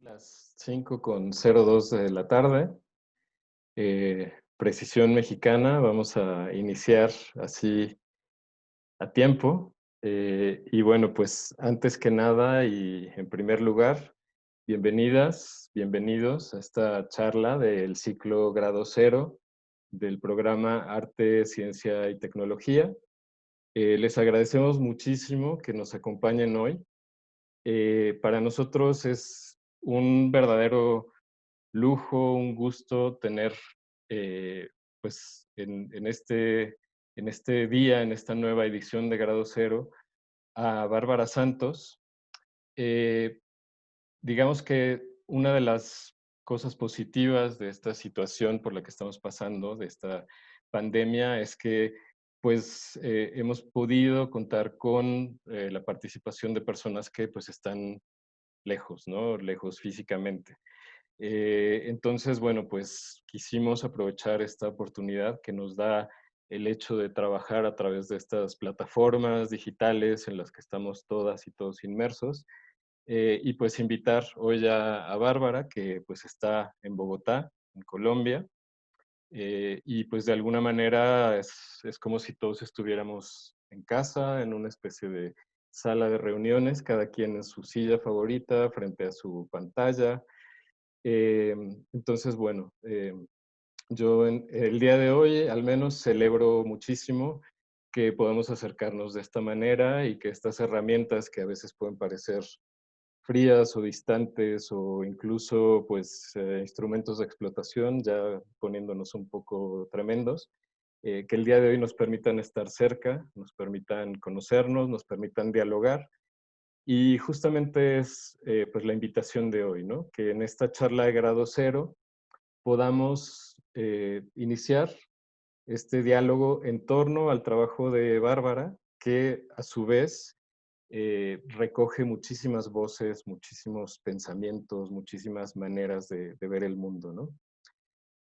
Las 5:02 de la tarde, precisión mexicana, vamos a iniciar así a tiempo. Y bueno, pues antes que nada y en primer lugar, bienvenidas, bienvenidos a esta charla del ciclo Grado Cero del programa Arte, Ciencia y Tecnología. Les agradecemos muchísimo que nos acompañen hoy. Para nosotros es un verdadero lujo, un gusto tener, eh, pues, en este día, en esta nueva edición de Grado Cero, a Bárbara Santos. Eh, digamos que una de las cosas positivas de esta situación por la que estamos pasando, de esta pandemia, es que, pues, hemos podido contar con, la participación de personas que, pues, están lejos, ¿no? Lejos físicamente. Entonces, bueno, pues quisimos aprovechar esta oportunidad que nos da el hecho de trabajar a través de estas plataformas digitales en las que estamos todas y todos inmersos. Y pues invitar hoy a Bárbara, que pues está en Bogotá, en Colombia. Y pues de alguna manera es como si todos estuviéramos en casa, en una especie de sala de reuniones, cada quien en su silla favorita, frente a su pantalla. Entonces, bueno, yo el día de hoy al menos celebro muchísimo que podamos acercarnos de esta manera y que estas herramientas que a veces pueden parecer frías o distantes o incluso pues instrumentos de explotación, ya poniéndonos un poco tremendos, que el día de hoy nos permitan estar cerca, nos permitan conocernos, nos permitan dialogar. Y justamente es pues la invitación de hoy, ¿no? Que en esta charla de grado cero podamos iniciar este diálogo en torno al trabajo de Bárbara, que a su vez recoge muchísimas voces, muchísimos pensamientos, muchísimas maneras de ver el mundo, ¿no?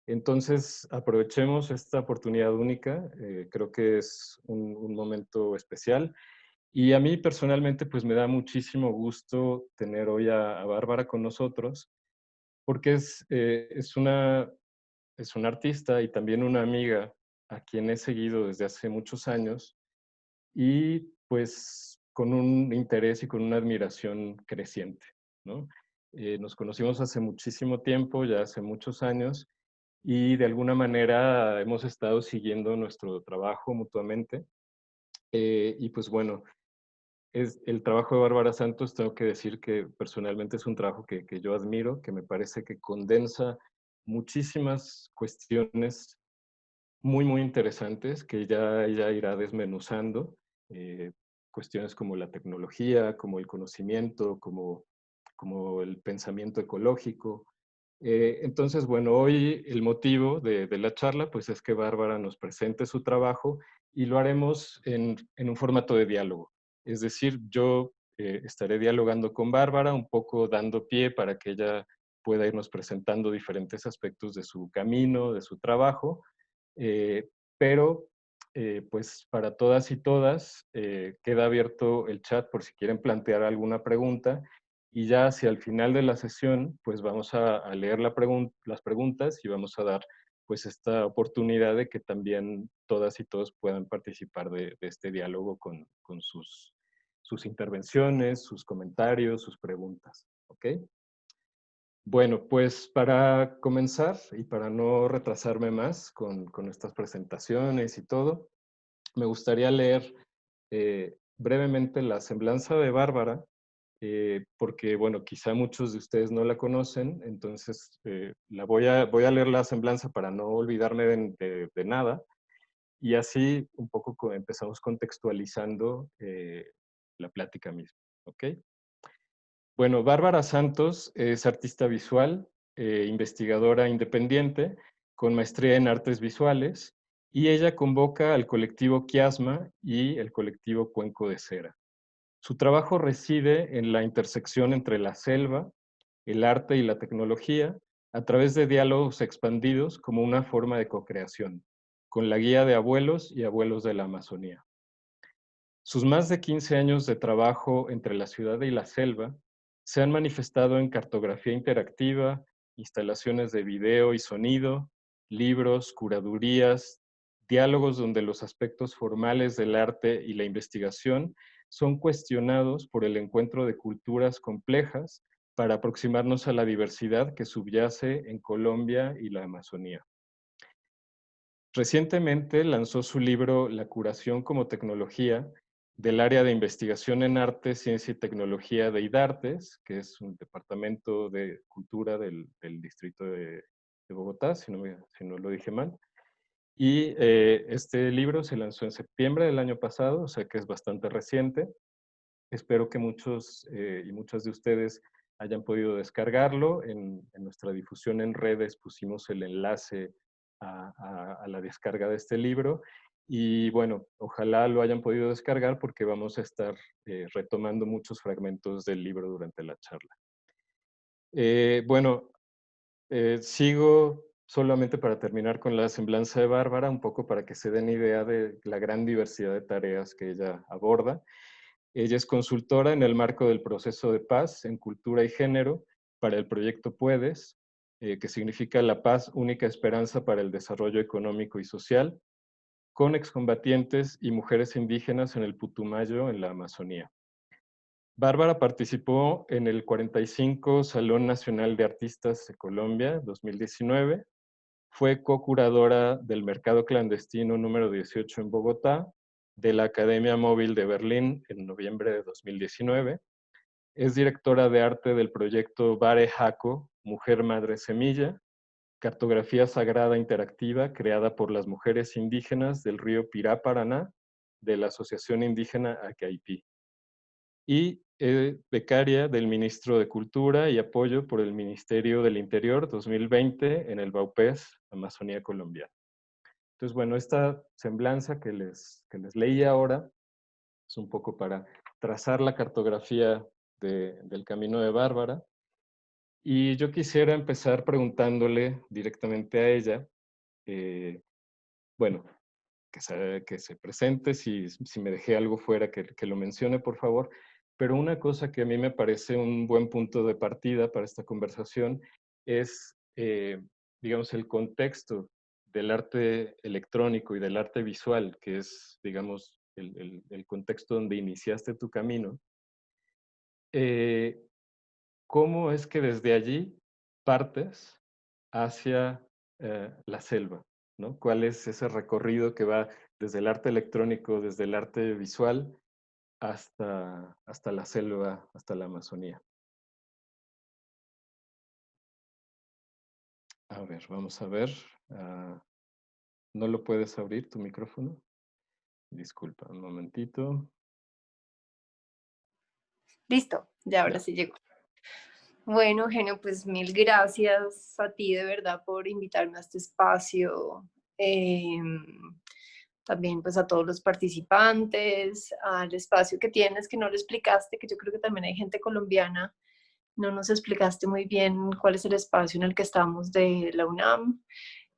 Entonces, aprovechemos esta oportunidad única, creo que es un momento especial. Y a mí personalmente, pues me da muchísimo gusto tener hoy a Bárbara con nosotros, porque es una artista y también una amiga a quien he seguido desde hace muchos años y pues con un interés y con una admiración creciente, ¿no? Nos conocimos hace muchísimo tiempo, ya hace muchos años, y de alguna manera hemos estado siguiendo nuestro trabajo mutuamente. Y pues bueno, es el trabajo de Bárbara Santos, tengo que decir que personalmente es un trabajo que yo admiro, que me parece que condensa muchísimas cuestiones muy, muy interesantes que ya ella irá desmenuzando. eh, Cuestiones como la tecnología, como el conocimiento, como el pensamiento ecológico. Entonces, bueno, hoy el motivo de la charla pues es que Bárbara nos presente su trabajo y lo haremos en un formato de diálogo. Es decir, yo estaré dialogando con Bárbara, un poco dando pie para que ella pueda irnos presentando diferentes aspectos de su camino, de su trabajo, eh, pero pues para todas y todas queda abierto el chat por si quieren plantear alguna pregunta y ya hacia el final de la sesión pues vamos a leer las preguntas y vamos a dar pues esta oportunidad de que también todas y todos puedan participar de este diálogo con sus intervenciones, sus comentarios, sus preguntas. ¿Ok? Bueno, pues para comenzar y para no retrasarme más con estas presentaciones y todo, me gustaría leer brevemente la semblanza de Bárbara, porque, bueno, quizá muchos de ustedes no la conocen, entonces voy a leer la semblanza para no olvidarme de nada, y así un poco empezamos contextualizando la plática misma, ¿ok? Bueno, Bárbara Santos es artista visual, investigadora independiente, con maestría en artes visuales, y ella convoca al colectivo Quiasma y el colectivo Cuenco de Cera. Su trabajo reside en la intersección entre la selva, el arte y la tecnología, a través de diálogos expandidos como una forma de co-creación, con la guía de abuelos y abuelos de la Amazonía. Sus más de 15 años de trabajo entre la ciudad y la selva Se han manifestado en cartografía interactiva, instalaciones de video y sonido, libros, curadurías, diálogos donde los aspectos formales del arte y la investigación son cuestionados por el encuentro de culturas complejas para aproximarnos a la diversidad que subyace en Colombia y la Amazonía. Recientemente lanzó su libro La curación como tecnología del área de investigación en arte, ciencia y tecnología de IDARTES, que es un departamento de cultura del distrito de Bogotá, si no lo dije mal. Y este libro se lanzó en septiembre del año pasado, o sea que es bastante reciente. Espero que muchos y muchas de ustedes hayan podido descargarlo. En nuestra difusión en redes pusimos el enlace a la descarga de este libro. Y bueno, ojalá lo hayan podido descargar porque vamos a estar retomando muchos fragmentos del libro durante la charla. Bueno, sigo solamente para terminar con la semblanza de Bárbara, un poco para que se den idea de la gran diversidad de tareas que ella aborda. Ella es consultora en el marco del proceso de paz en cultura y género para el proyecto Puedes, que significa la paz, única esperanza para el desarrollo económico y social, con excombatientes y mujeres indígenas en el Putumayo, en la Amazonía. Bárbara participó en el 45 Salón Nacional de Artistas de Colombia 2019, fue co-curadora del Mercado Clandestino número 18 en Bogotá, de la Academia Móvil de Berlín en noviembre de 2019. Es directora de arte del proyecto Bare Jaco, Mujer Madre Semilla, cartografía sagrada interactiva creada por las mujeres indígenas del río Pirá, Paraná, de la Asociación Indígena Acaipí. Y becaria del Ministro de Cultura y apoyo por el Ministerio del Interior 2020 en el Baupés, Amazonía Colombiana. Entonces, bueno, esta semblanza que les leí ahora es un poco para trazar la cartografía del camino de Bárbara. Y yo quisiera empezar preguntándole directamente a ella, bueno, que se presente, si me dejé algo fuera, que lo mencione, por favor. Pero una cosa que a mí me parece un buen punto de partida para esta conversación es, digamos, el contexto del arte electrónico y del arte visual, que es, digamos, el contexto donde iniciaste tu camino. ¿Cómo es que desde allí partes hacia la selva? ¿No? ¿Cuál es ese recorrido que va desde el arte electrónico, desde el arte visual, hasta la selva, hasta la Amazonía? A ver, vamos a ver. ¿No lo puedes abrir tu micrófono? Disculpa, un momentito. Listo, ya ahora Ya. sí llegó. Bueno, Eugenio, pues mil gracias a ti de verdad por invitarme a este espacio. También pues a todos los participantes, al espacio que tienes que no lo explicaste, que yo creo que también hay gente colombiana. No nos explicaste muy bien cuál es el espacio en el que estamos de la UNAM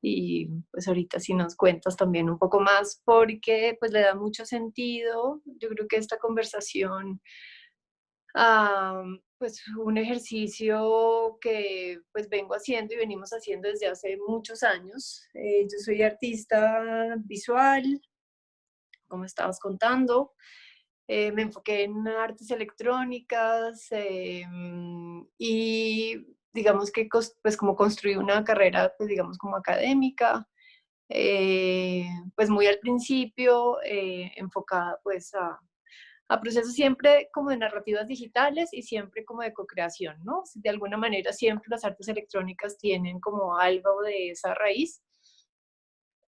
y pues ahorita si nos cuentas también un poco más porque pues le da mucho sentido. Yo creo que esta conversación pues un ejercicio que pues vengo haciendo y venimos haciendo desde hace muchos años. Yo soy artista visual, como estabas contando. Me enfoqué en artes electrónicas y digamos que pues como construí una carrera pues digamos como académica, pues muy al principio enfocada pues a procesos siempre como de narrativas digitales y siempre como de co-creación, ¿no? De alguna manera siempre las artes electrónicas tienen como algo de esa raíz.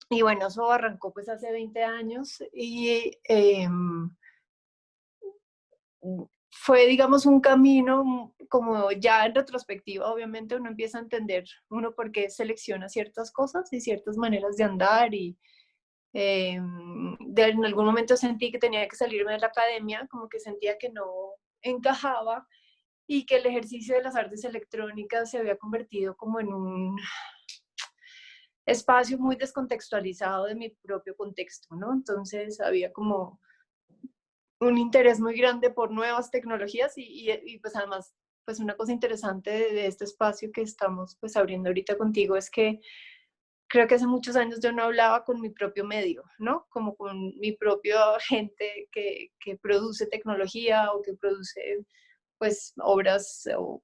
Y bueno, eso arrancó pues hace 20 años y fue, digamos, un camino como ya en retrospectiva, obviamente uno empieza a entender uno por qué selecciona ciertas cosas y ciertas maneras de andar y en algún momento sentí que tenía que salirme de la academia, como que sentía que no encajaba y que el ejercicio de las artes electrónicas se había convertido como en un espacio muy descontextualizado de mi propio contexto, ¿no? Entonces había como un interés muy grande por nuevas tecnologías y pues además pues una cosa interesante de este espacio que estamos pues abriendo ahorita contigo es que creo que hace muchos años yo no hablaba con mi propio medio, ¿no? Como con mi propia gente que produce tecnología o que produce pues obras o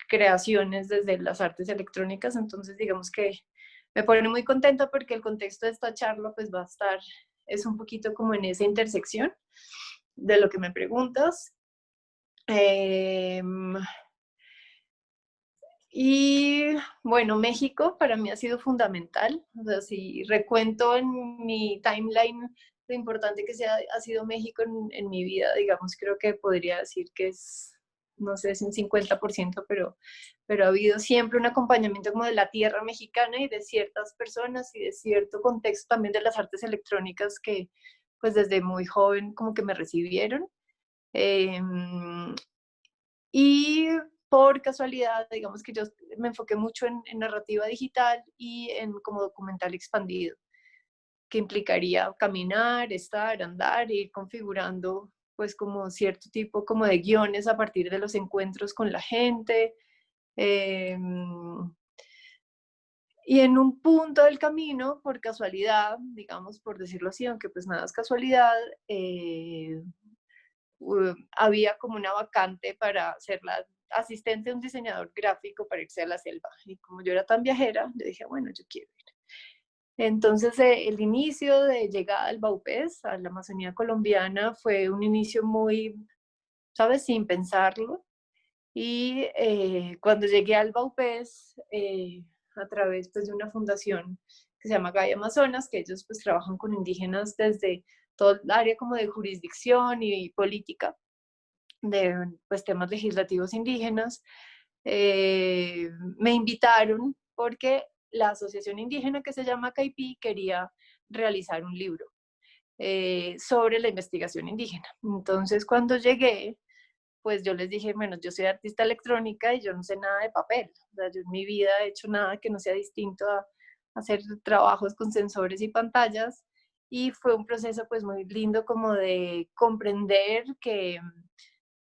creaciones desde las artes electrónicas. Entonces digamos que me pone muy contenta porque el contexto de esta charla pues va a estar, es un poquito como en esa intersección de lo que me preguntas. Eh, y bueno, México para mí ha sido fundamental. O sea, si recuento en mi timeline lo importante que ha sido México en mi vida, digamos, creo que podría decir que es, no sé si un 50%, pero ha habido siempre un acompañamiento como de la tierra mexicana y de ciertas personas y de cierto contexto también de las artes electrónicas que pues desde muy joven como que me recibieron. Eh, y por casualidad, digamos que yo me enfoqué mucho en narrativa digital y en como documental expandido, que implicaría caminar, estar, andar, ir configurando pues como cierto tipo como de guiones a partir de los encuentros con la gente. Eh, y en un punto del camino, por casualidad, digamos, por decirlo así, aunque pues nada es casualidad, había como una vacante para ser la asistente de un diseñador gráfico para irse a la selva. Y como yo era tan viajera, le dije, bueno, yo quiero ir. Entonces, el inicio de llegada al Baupés, a la Amazonía colombiana, fue un inicio muy, ¿sabes?, sin pensarlo. Y cuando llegué al Baupés, a través pues, de una fundación que se llama Gaia Amazonas, que ellos pues trabajan con indígenas desde todo el área como de jurisdicción y política, de pues, temas legislativos indígenas, me invitaron porque la asociación indígena que se llama CAIPI quería realizar un libro sobre la investigación indígena. Entonces, cuando llegué, pues yo les dije, bueno, yo soy artista electrónica y yo no sé nada de papel. O sea, yo en mi vida he hecho nada que no sea distinto a hacer trabajos con sensores y pantallas. Y fue un proceso pues muy lindo como de comprender que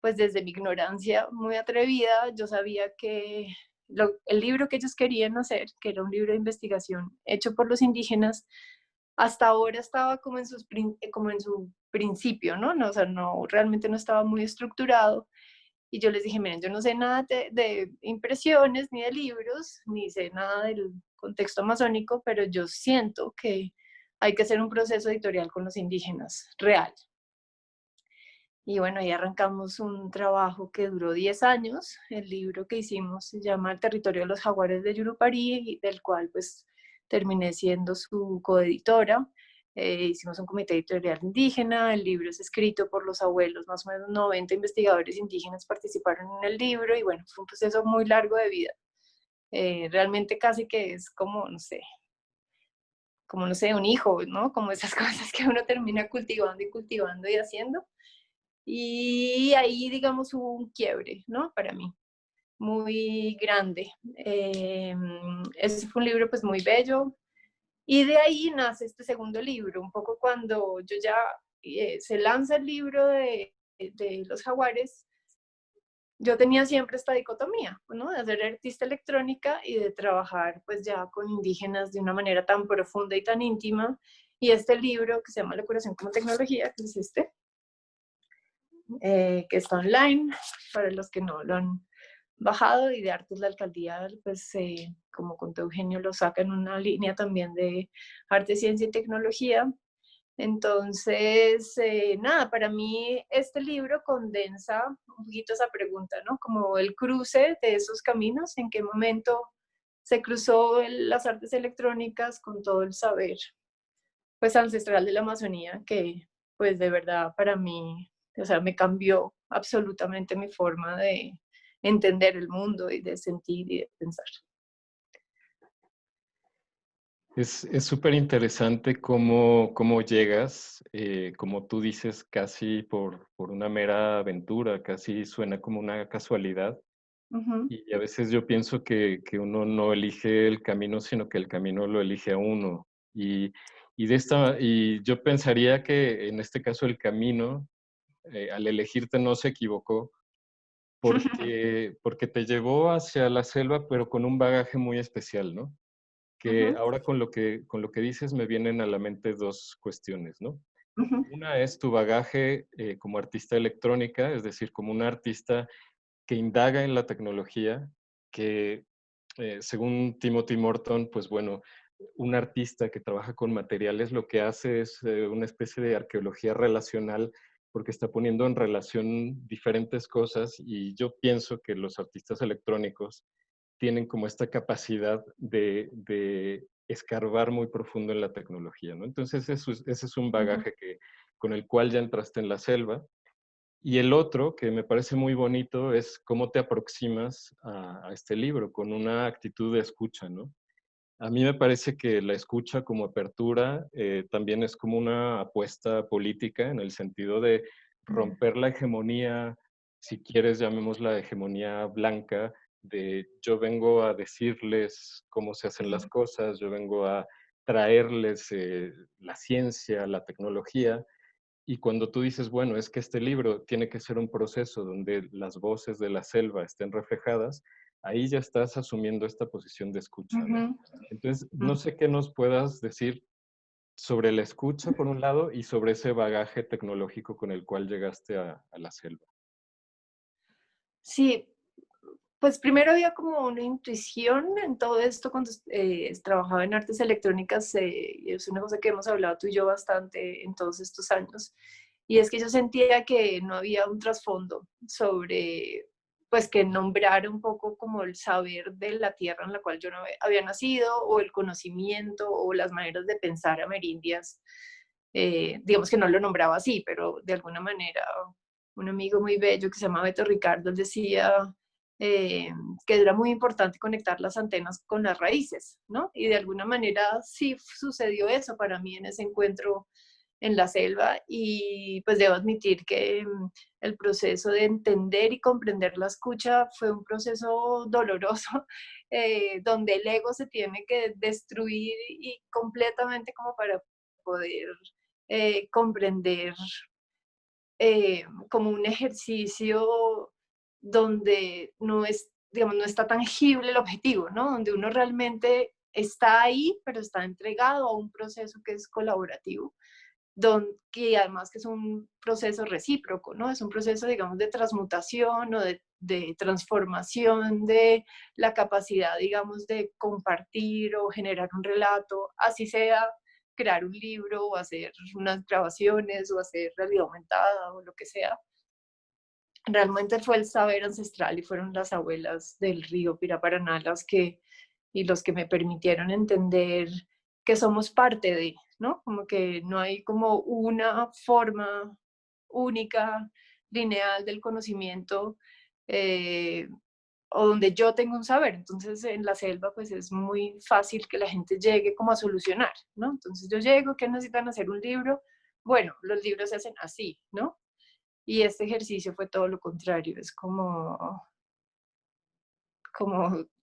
pues desde mi ignorancia muy atrevida, yo sabía que el libro que ellos querían hacer, que era un libro de investigación hecho por los indígenas, hasta ahora estaba como en su principio, ¿no? No, o sea, no, realmente no estaba muy estructurado. Y yo les dije, miren, yo no sé nada de impresiones, ni de libros, ni sé nada del contexto amazónico, pero yo siento que hay que hacer un proceso editorial con los indígenas, real. Y bueno, ahí arrancamos un trabajo que duró 10 años. El libro que hicimos se llama El territorio de los jaguares de Yurupari, del cual pues terminé siendo su coeditora. Hicimos un comité editorial indígena, el libro es escrito por los abuelos, más o menos 90 investigadores indígenas participaron en el libro y bueno, fue un proceso muy largo de vida. Realmente casi que es como no sé, un hijo, ¿no? Como esas cosas que uno termina cultivando y cultivando y haciendo. Y ahí, digamos, hubo un quiebre, ¿no? Para mí, muy grande. Ese fue un libro pues muy bello. Y de ahí nace este segundo libro, un poco cuando yo ya se lanza el libro de Los Jaguares, yo tenía siempre esta dicotomía, ¿no? De hacer artista electrónica y de trabajar pues ya con indígenas de una manera tan profunda y tan íntima. Y este libro que se llama La curación como tecnología, que es este, que está online, para los que no lo han bajado, y de Artes la Alcaldía, pues como contó Eugenio, lo saca en una línea también de arte, ciencia y tecnología. Entonces, nada, para mí este libro condensa un poquito esa pregunta, ¿no? Como el cruce de esos caminos, en qué momento se cruzó las artes electrónicas con todo el saber, pues ancestral de la Amazonía, que pues de verdad para mí, o sea, me cambió absolutamente mi forma de entender el mundo y de sentir y de pensar. Es súper interesante cómo llegas, como tú dices, casi por una mera aventura, casi suena como una casualidad. Ujú. Y a veces yo pienso que uno no elige el camino, sino que el camino lo elige a uno. Y, y yo pensaría que en este caso el camino, al elegirte no se equivocó, porque te llevó hacia la selva, pero con un bagaje muy especial, ¿no? Que Ujú, ahora con lo que dices me vienen a la mente dos cuestiones, ¿no? ujú, Una es tu bagaje como artista electrónica, es decir, como un artista que indaga en la tecnología, que según Timothy Morton, pues bueno, un artista que trabaja con materiales lo que hace es una especie de arqueología relacional porque está poniendo en relación diferentes cosas y yo pienso que los artistas electrónicos tienen como esta capacidad de escarbar muy profundo en la tecnología, ¿no? Entonces ese es un ujú, bagaje con el cual ya entraste en la selva. Y el otro, que me parece muy bonito, es cómo te aproximas a este libro, con una actitud de escucha, ¿no? A mí me parece que la escucha como apertura también es como una apuesta política en el sentido de mm, romper la hegemonía, si quieres llamémosla hegemonía blanca, de yo vengo a decirles cómo se hacen las mm, cosas, yo vengo a traerles la ciencia, la tecnología, y cuando tú dices, bueno, es que este libro tiene que ser un proceso donde las voces de la selva estén reflejadas, ahí ya estás asumiendo esta posición de escucha, ¿no? ujú, Entonces, no mm. sé qué nos puedas decir sobre la escucha, por un lado, y sobre ese bagaje tecnológico con el cual llegaste a la selva. Sí, pues primero había como una intuición en todo esto cuando trabajaba en artes electrónicas, y es una cosa que hemos hablado tú y yo bastante en todos estos años, y es que yo sentía que no había un trasfondo sobre, pues que nombrara un poco como el saber de la tierra en la cual yo no había nacido, o el conocimiento, o las maneras de pensar amerindias. Digamos que no lo nombraba así, pero de alguna manera un amigo muy bello que se llama Beto Ricardo él decía eh, que era muy importante conectar las antenas con las raíces, ¿no? Y de alguna manera sí sucedió eso para mí en ese encuentro en la selva y pues debo admitir que el proceso de entender y comprender la escucha fue un proceso doloroso, donde el ego se tiene que destruir y completamente como para poder comprender como un ejercicio donde no es, digamos, no está tangible el objetivo, ¿no? Donde uno realmente está ahí, pero está entregado a un proceso que es colaborativo, que además que es un proceso recíproco, ¿no? Es un proceso, digamos, de transmutación o de transformación de la capacidad, digamos, de compartir o generar un relato, así sea crear un libro o hacer unas grabaciones o hacer realidad aumentada o lo que sea. Realmente fue el saber ancestral y fueron las abuelas del río Piraparaná y los que me permitieron entender que somos parte de, ¿no? Como que no hay como una forma única, lineal del conocimiento, eh, o donde yo tengo un saber. Entonces, en la selva, pues es muy fácil que la gente llegue como a solucionar, ¿no? Entonces, yo llego, ¿qué necesitan hacer un libro? Bueno, los libros se hacen así, ¿no? Y este ejercicio fue todo lo contrario, es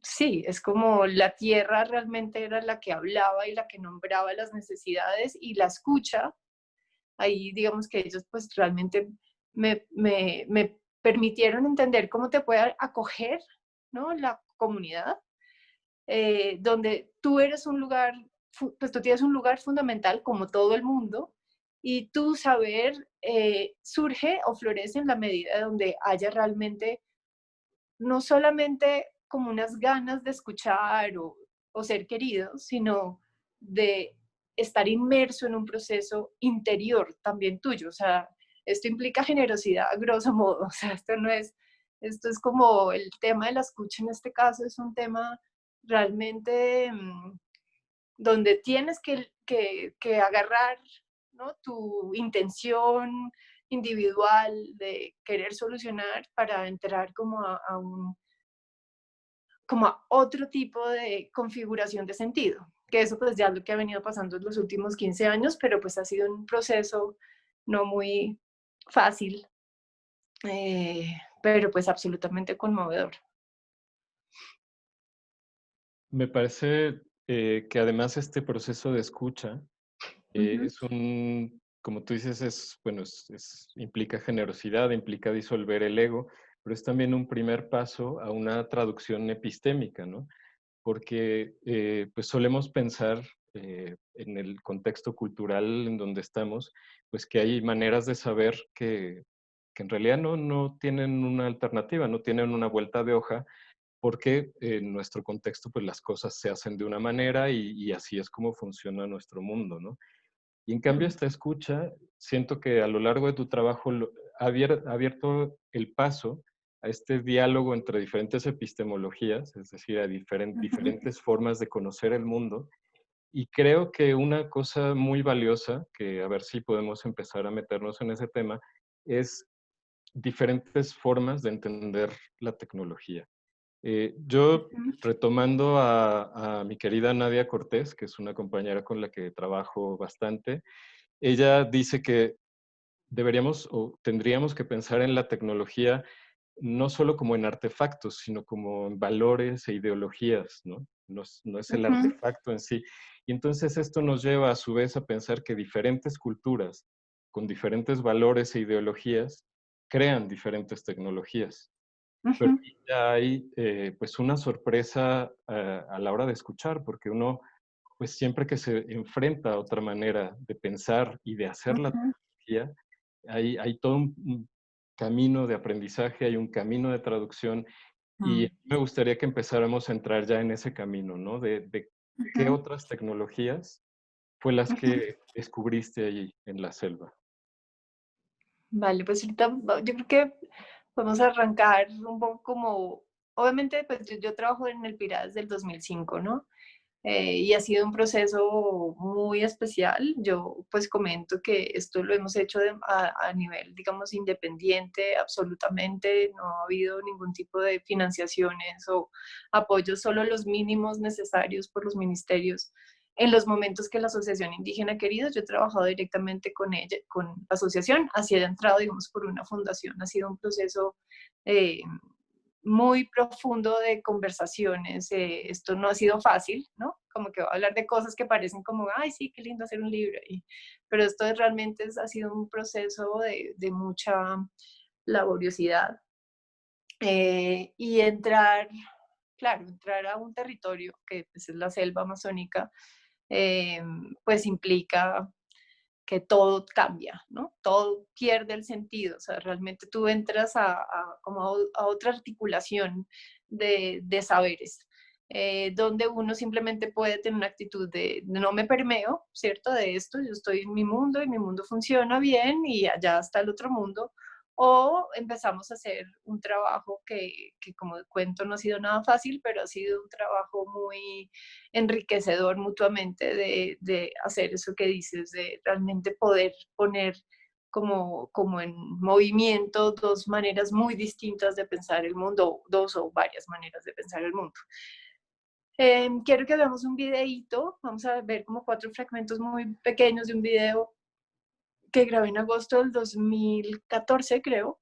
sí, es como la tierra realmente era la que hablaba y la que nombraba las necesidades y la escucha. Ahí digamos que ellos pues realmente me permitieron entender cómo te puede acoger, ¿no? La comunidad, donde tú eres un lugar, pues tú tienes un lugar fundamental como todo el mundo y tu saber surge o florece en la medida donde haya realmente no solamente como unas ganas de escuchar o ser querido, sino de estar inmerso en un proceso interior también tuyo. O sea, esto implica generosidad, a grosso modo. O sea, esto es como el tema de la escucha en este caso, es un tema realmente donde tienes que agarrar, ¿no? Tu intención individual de querer solucionar para entrar como como a otro tipo de configuración de sentido, que eso pues ya es lo que ha venido pasando en los últimos 15 años, pero pues ha sido un proceso no muy fácil, pero pues absolutamente conmovedor. Me parece que además este proceso de escucha Ujú, es como tú dices, es, bueno, implica generosidad, implica disolver el ego, pero es también un primer paso a una traducción epistémica, ¿no? Porque pues solemos pensar en el contexto cultural en donde estamos, pues que hay maneras de saber que en realidad no tienen una alternativa, no tienen una vuelta de hoja, porque en nuestro contexto pues las cosas se hacen de una manera y así es como funciona nuestro mundo, ¿no? Y en cambio esta escucha, siento que a lo largo de tu trabajo ha abierto el paso a este diálogo entre diferentes epistemologías, es decir, a Ujú, diferentes formas de conocer el mundo. Y creo que una cosa muy valiosa, que a ver si podemos empezar a meternos en ese tema, es diferentes formas de entender la tecnología. Yo, ujú, retomando a mi querida Nadia Cortés, que es una compañera con la que trabajo bastante, ella dice que deberíamos o tendríamos que pensar en la tecnología no solo como en artefactos, sino como en valores e ideologías, ¿no? No es el ujú, artefacto en sí. Y entonces esto nos lleva a su vez a pensar que diferentes culturas con diferentes valores e ideologías crean diferentes tecnologías. Pero ujú, aquí ya hay pues una sorpresa a la hora de escuchar, porque uno pues siempre que se enfrenta a otra manera de pensar y de hacer la ujú. tecnología, hay todo un camino de aprendizaje, hay un camino de traducción, y Mm, me gustaría que empezáramos a entrar ya en ese camino, ¿no? De qué ujú, otras tecnologías fue las ujú. que descubriste ahí en la selva. Vale, pues ahorita yo creo que vamos a arrancar un poco como, obviamente, pues yo trabajo en el PIRA desde el 2005, ¿no? Y ha sido un proceso muy especial. Yo pues comento que esto lo hemos hecho a nivel, digamos, independiente, absolutamente. No ha habido ningún tipo de financiaciones o apoyos, solo los mínimos necesarios por los ministerios. En los momentos que la Asociación Indígena ha querido, yo he trabajado directamente con ella, con la asociación, así he entrado, digamos, por una fundación. Ha sido un proceso eh, muy profundo de conversaciones. Esto no ha sido fácil, ¿no? Como que va a hablar de cosas que parecen como, ay, sí, qué lindo hacer un libro. Pero esto realmente ha sido un proceso de mucha laboriosidad. Y entrar, claro, entrar a un territorio que pues, es la selva amazónica, eh, pues implica que todo cambia, ¿no? Todo pierde el sentido, o sea, realmente tú entras como a otra articulación de saberes, donde uno simplemente puede tener una actitud de no me permeo, ¿cierto? De esto, yo estoy en mi mundo y mi mundo funciona bien y allá está el otro mundo, o empezamos a hacer un trabajo que como cuento no ha sido nada fácil, pero ha sido un trabajo muy enriquecedor mutuamente de hacer eso que dices, de realmente poder poner como en movimiento dos maneras muy distintas de pensar el mundo, dos o varias maneras de pensar el mundo. Quiero que veamos un videíto, vamos a ver como 4 fragmentos muy pequeños de un video que grabé en agosto del 2014, creo,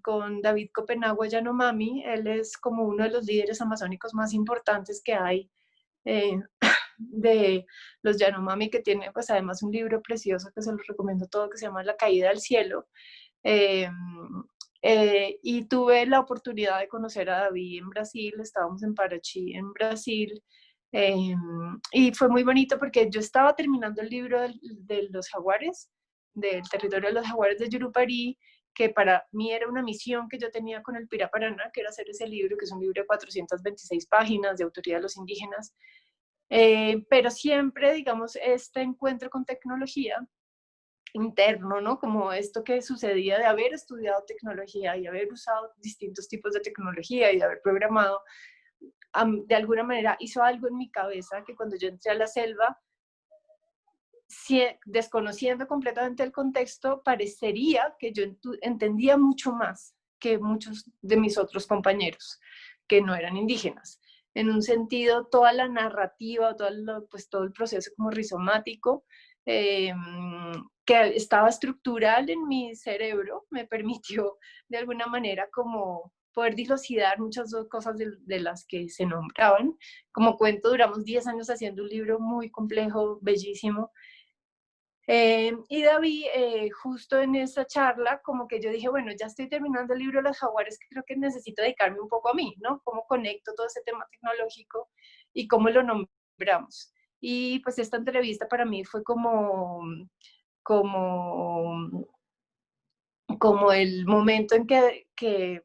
con David Copenagua Yanomami. Él es como uno de los líderes amazónicos más importantes que hay, eh, de los Yanomami, que tiene pues además un libro precioso que se los recomiendo todo, que se llama La caída del cielo. Eh, y tuve la oportunidad de conocer a David en Brasil, estábamos en Parachi, en Brasil, eh, y fue muy bonito porque yo estaba terminando el libro de los jaguares, del territorio de los jaguares de Yurupari, que para mí era una misión que yo tenía con el Pira Paraná, que era hacer ese libro, que es un libro de 426 páginas de autoría de los indígenas. Pero siempre, digamos, este encuentro con tecnología interno, ¿no? Como esto que sucedía de haber estudiado tecnología y haber usado distintos tipos de tecnología y de haber programado, de alguna manera hizo algo en mi cabeza que cuando yo entré a la selva, desconociendo completamente el contexto, parecería que yo entendía mucho más que muchos de mis otros compañeros que no eran indígenas. En un sentido, toda la narrativa, pues, todo el proceso como rizomático, eh, que estaba estructural en mi cerebro, me permitió de alguna manera como poder dilucidar muchas cosas de las que se nombraban. Como cuento, duramos 10 años haciendo un libro muy complejo, bellísimo, Y David, justo en esa charla, como que yo dije, bueno, ya estoy terminando el libro de los jaguares, creo que necesito dedicarme un poco a mí, ¿no? ¿Cómo conecto todo ese tema tecnológico y cómo lo nombramos? Y pues esta entrevista para mí fue como, como el momento en que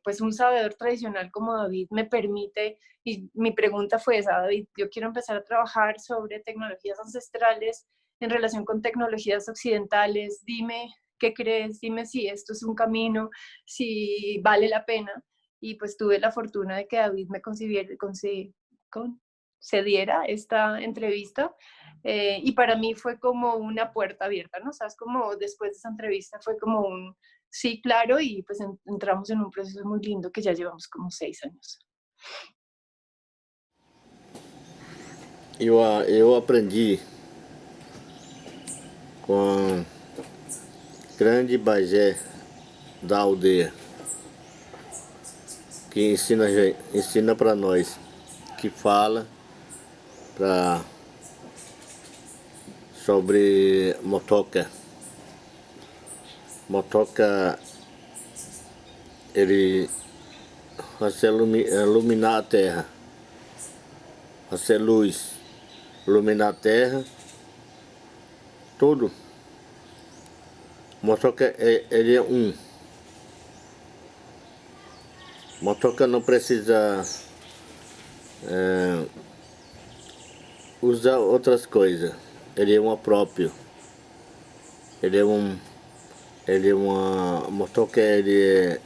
pues un sabedor tradicional como David me permite, y mi pregunta fue esa, David, yo quiero empezar a trabajar sobre tecnologías ancestrales en relación con tecnologías occidentales, dime qué crees, dime si esto es un camino, si vale la pena. Y pues tuve la fortuna de que David me concediera esta entrevista. Y para mí fue como una puerta abierta, ¿no? O sea, es como después de esa entrevista fue como un, sí, claro, y pues entramos en un proceso muy lindo que ya llevamos como 6 años. Eu aprendi com grande Bagé da aldeia, que ensina para nós, que fala pra, sobre motoca. Motoca, ele vai ser iluminar a terra, vai ser luz, iluminar a terra, tudo. Motoca, ele é um. Motoca não precisa usar outras coisas. Ele é um próprio. Ele é um. Ele é uma. Motoca, ele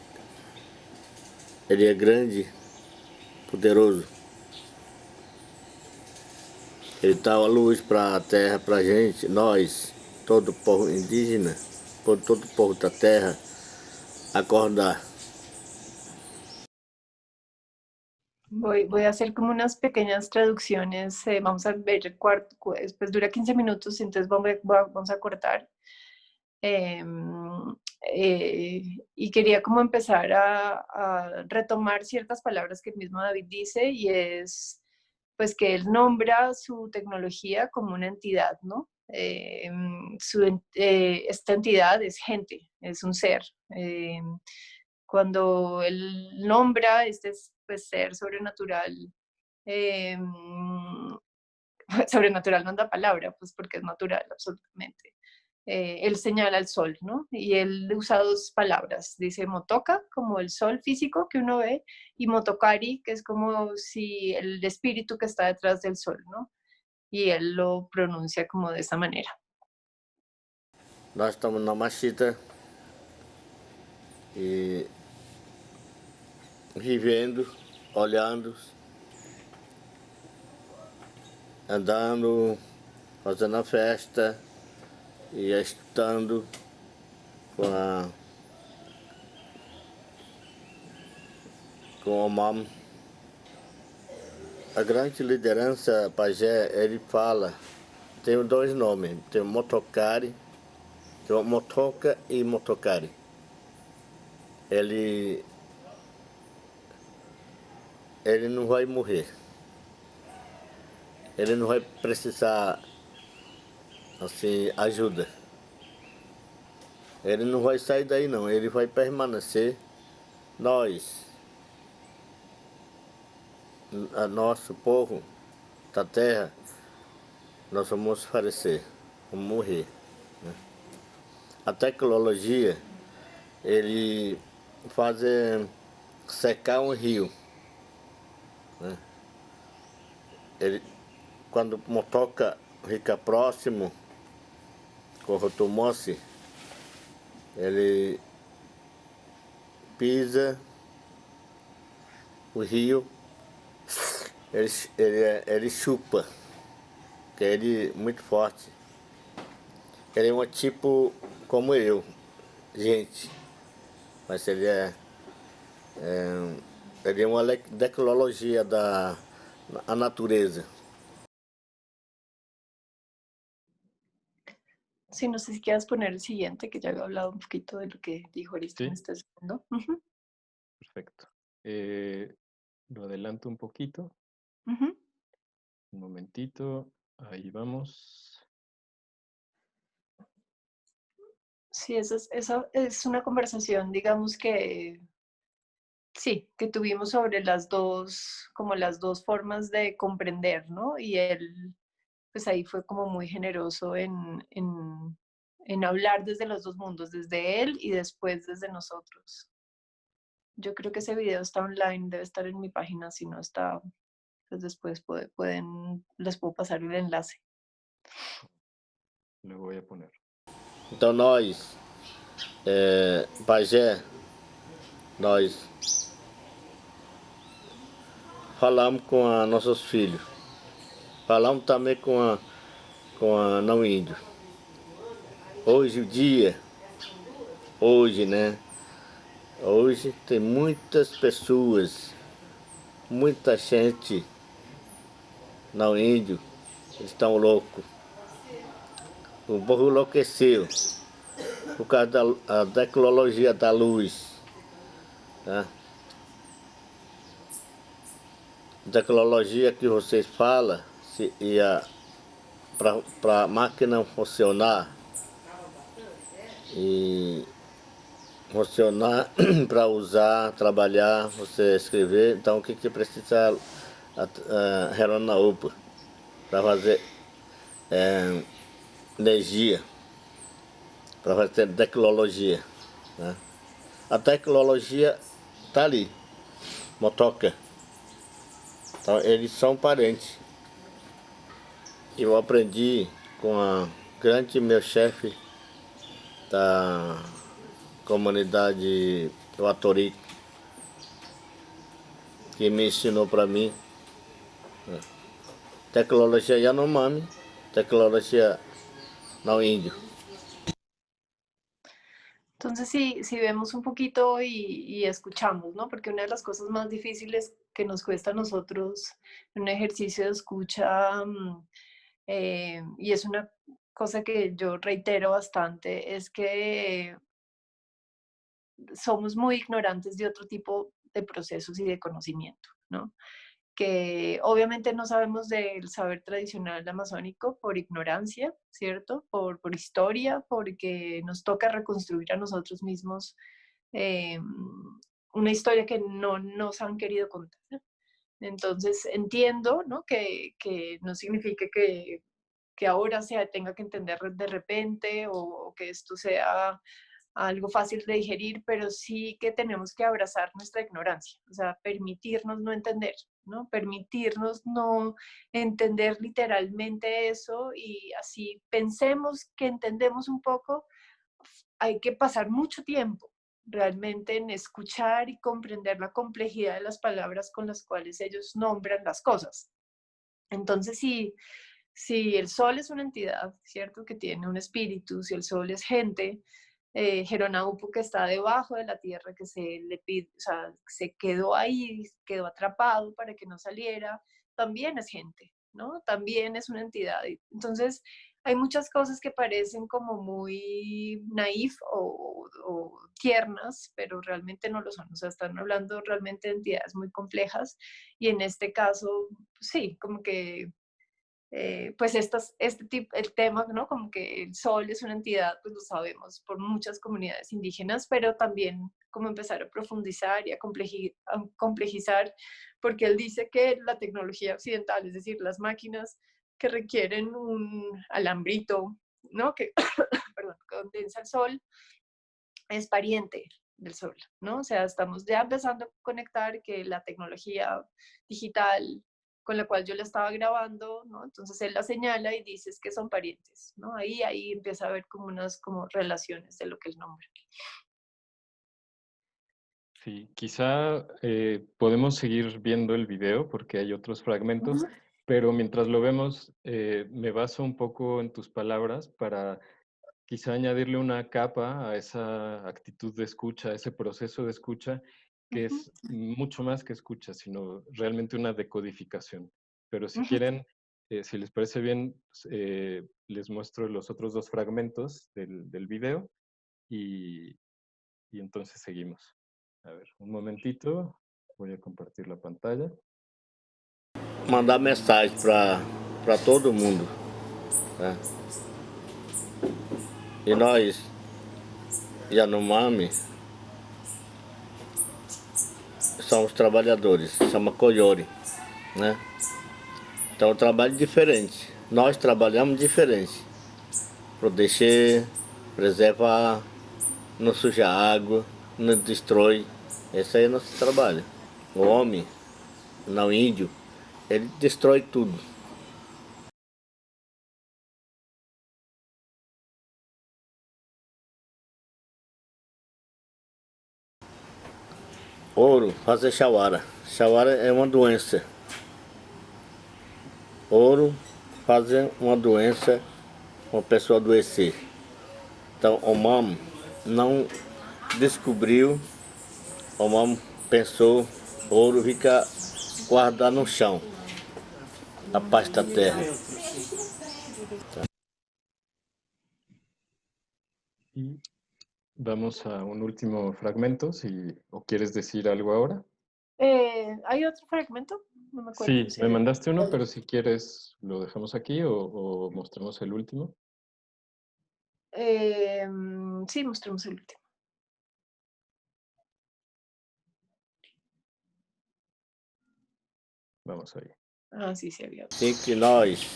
é grande, poderoso. Ele dá a luz para a terra, para gente, nós, todo o povo indígena, todo o povo da terra, acordar. Voy a hacer como unas pequeñas traducciones. Vamos a ver, pues dura 15 minutos, entonces vamos a cortar. Em, y quería como empezar a retomar ciertas palabras que el mismo David dice, y es pues que él nombra su tecnología como una entidad, ¿no? Esta entidad es gente, es un ser. Cuando él nombra este pues, ser sobrenatural, eh, sobrenatural no es la palabra, pues porque es natural absolutamente. Él señala el sol, ¿no? Y él usa dos palabras, dice motoka, como el sol físico que uno ve, y motokari, que es como si el espíritu que está detrás del sol, ¿no? Y él lo pronuncia como de esa manera. Nós estamos na Machita e vivendo, olhando, andando, fazendo a festa e estudando com a mam. A grande liderança Pajé, ele fala, tem dois nomes, tem motocari, tem uma motoca e motocari. Ele não vai morrer. Ele não vai precisar assim, ajuda. Ele não vai sair daí não, ele vai permanecer. Nós, nosso povo da terra, nós vamos falecer, vamos morrer. Né? A tecnologia, ele faz secar um rio. Né? Ele, quando o motoca fica próximo com o Rotomosse, ele pisa o rio, ele chupa, que ele é muito forte. Ele é um tipo como eu, gente, mas ele é uma tecnologia da natureza. Sí, no sé si quieras poner el siguiente, que ya había hablado un poquito de lo que dijo ahorita en Sí, este segundo. Ujú, perfecto. Lo adelanto un poquito. ujú. Un momentito. Ahí vamos. Sí, esa es una conversación, digamos que sí, que tuvimos sobre las dos, como las dos formas de comprender, ¿no? Y él, pues ahí fue como muy generoso en hablar desde los dos mundos, desde él y después desde nosotros. Yo creo que ese video está online, debe estar en mi página, si no está, pues después les puedo pasar el enlace. Le voy a poner. Então nós, Pajé, nós falamos com nossos filhos, falamos também com a não índio. Hoje o dia, hoje, né? Hoje tem muitas pessoas, muita gente não índio, eles estão loucos. O povo enlouqueceu por causa da tecnologia da luz. Tá? Tecnologia que vocês falam, se ia para a máquina funcionar e funcionar para usar, trabalhar, você escrever, então o que precisa a UPA para fazer energia, para fazer tecnologia. Né? A tecnologia está ali, motoca. Então eles são parentes. Eu aprendi com a grande meu chefe da comunidade do Atorico, que me ensinou para mim tecnologia Yanomami, tecnologia no índio. Entonces, si vemos un poquito y escuchamos, ¿no? Porque una de las cosas más difíciles que nos cuesta a nosotros en un ejercicio de escucha, y es una cosa que yo reitero bastante, es que somos muy ignorantes de otro tipo de procesos y de conocimiento, ¿no? Que obviamente no sabemos del saber tradicional amazónico por ignorancia, ¿cierto? Por historia, porque nos toca reconstruir a nosotros mismos una historia que no nos han querido contar. Entonces entiendo, ¿no? Que no signifique que ahora se tenga que entender de repente o que esto sea algo fácil de digerir, pero sí que tenemos que abrazar nuestra ignorancia, o sea, permitirnos no entender, ¿no? Permitirnos no entender literalmente eso y así pensemos que entendemos un poco, hay que pasar mucho tiempo realmente en escuchar y comprender la complejidad de las palabras con las cuales ellos nombran las cosas. Entonces, si el sol es una entidad, ¿cierto? Que tiene un espíritu, si el sol es gente, Geronaupo que está debajo de la tierra, que se le pide, o sea, se quedó ahí, quedó atrapado para que no saliera, también es gente, ¿no? También es una entidad. Entonces, hay muchas cosas que parecen como muy naif o tiernas, pero realmente no lo son. O sea, están hablando realmente de entidades muy complejas y en este caso, sí, como que pues el tema, ¿no? Como que el sol es una entidad, pues lo sabemos por muchas comunidades indígenas, pero también como empezar a profundizar y a complejizar, porque él dice que la tecnología occidental, es decir, las máquinas que requieren un alambrito, ¿no? Que, perdón, que condensa el sol, es pariente del sol, ¿no? O sea, estamos ya empezando a conectar que la tecnología digital con la cual yo la estaba grabando, ¿no? Entonces él la señala y dices que son parientes, ¿no? Ahí empieza a haber como unas como relaciones de lo que él nombra. Sí, quizá podemos seguir viendo el video porque hay otros fragmentos, pero mientras lo vemos, me baso un poco en tus palabras para quizá añadirle una capa a esa actitud de escucha, a ese proceso de escucha, que es mucho más que escucha, sino realmente una decodificación. Pero si quieren, si les parece bien, les muestro los otros dos fragmentos del video y entonces seguimos. A ver, un momentito, voy a compartir la pantalla. Mandar mensagem para todo mundo. Tá? E nós Yanomami são os trabalhadores, chama Koyori, né? Então é um trabalho diferente. Nós trabalhamos diferente. Proteger, preservar, não sujar água, não destrói. Esse aí é nosso trabalho. O homem, não o índio, ele destrói tudo. Ouro, fazer chawara. Chawara é uma doença. Ouro fazer uma doença, uma pessoa adoecer. Então o Mamo não descobriu, o Mamo pensou, ouro fica guardado no chão, a pasta da terra. Y vamos a un último fragmento, o quieres decir algo ahora. ¿Hay otro fragmento? No me acuerdo. Sí, si me había- mandaste uno, pero si quieres lo dejamos aquí o mostramos el último. Sí, mostremos el último. Vamos ahí. Ah, sí, sí había otro. Assim que nós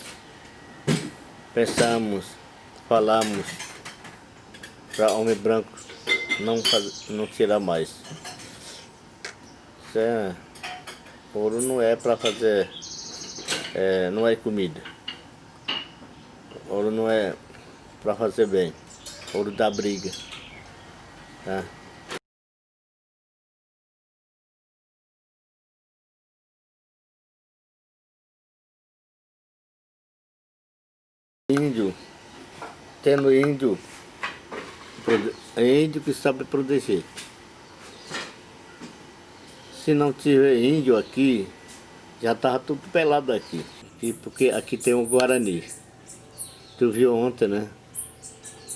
pensamos, falamos para homem branco não tirar mais. Isso ouro não é para fazer, não é comida. Ouro não é para fazer bem. Ouro dá briga. Tá? Índio, tendo índio, é índio que sabe proteger. Se não tiver índio aqui, já tava tudo pelado aqui. Porque aqui tem um Guarani. Tu viu ontem, né?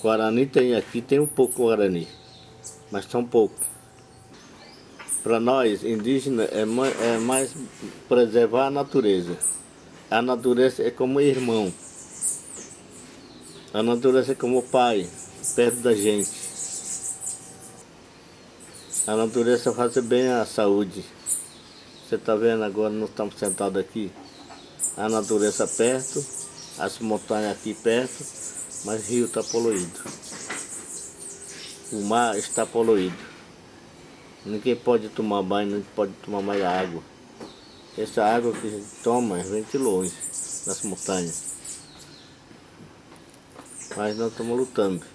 Guarani tem aqui, tem um pouco Guarani, mas são pouco. Para nós, indígenas, é mais preservar a natureza. A natureza é como irmão. A natureza é como pai, perto da gente. A natureza faz bem à saúde. Você está vendo agora, nós estamos sentados aqui. A natureza perto, as montanhas aqui perto, mas o rio está poluído. O mar está poluído. Ninguém pode tomar banho, não pode tomar mais água. Essa água que a gente toma vem de longe, das montanhas. Mas nós estamos lutando.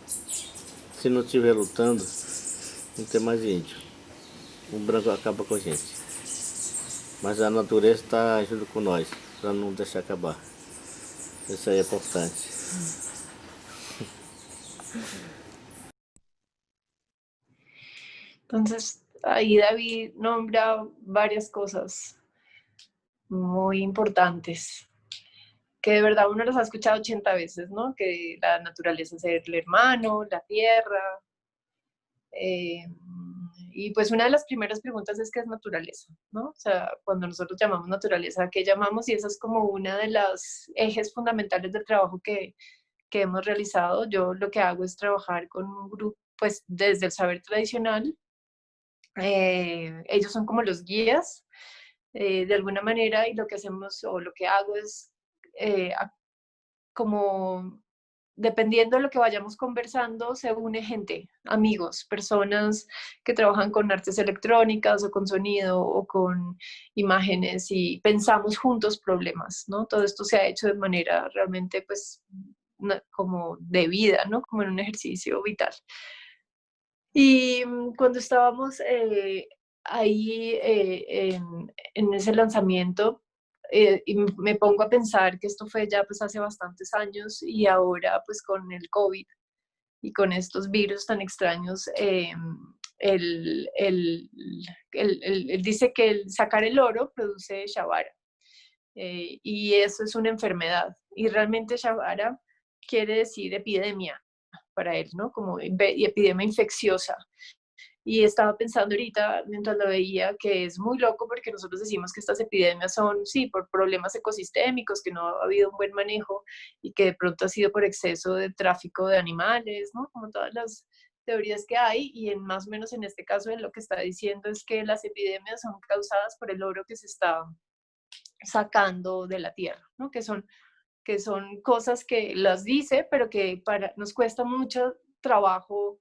Se não estiver lutando, não tem mais índio. O branco acaba com a gente. Mas a natureza está junto com nós, para não deixar acabar. Isso aí é importante. Entonces, ahí David nombra varias cosas muy importantes, que de verdad uno las ha escuchado 80 veces, ¿no? Que la naturaleza es el hermano, la tierra. Y pues una de las primeras preguntas es ¿qué es naturaleza? ¿No? O sea, cuando nosotros llamamos naturaleza, ¿qué llamamos? Y esa es como una de las ejes fundamentales del trabajo que hemos realizado. Yo lo que hago es trabajar con un grupo, pues desde el saber tradicional. Ellos son como los guías, de alguna manera, y lo que hacemos o lo que hago es como dependiendo de lo que vayamos conversando, se une gente, amigos, personas que trabajan con artes electrónicas o con sonido o con imágenes y pensamos juntos problemas, ¿no? Todo esto se ha hecho de manera realmente, pues, como de vida, ¿no? Como en un ejercicio vital. Y cuando estábamos ahí en ese lanzamiento, y me pongo a pensar que esto fue ya pues hace bastantes años y ahora pues con el COVID y con estos virus tan extraños, él, él- él dice que el sacar el oro produce Shavara, y eso es una enfermedad. Y realmente Shavara quiere decir epidemia para él, ¿no? Como epidemia infecciosa. Y estaba pensando ahorita, mientras lo veía, que es muy loco porque nosotros decimos que estas epidemias son, sí, por problemas ecosistémicos, que no ha habido un buen manejo y que de pronto ha sido por exceso de tráfico de animales, ¿no? Como todas teorías que hay, y en más o menos en este caso en lo que está diciendo es que las epidemias son causadas por el oro que se está sacando de la tierra, ¿no? Que son cosas que las dice, pero que nos cuesta mucho trabajo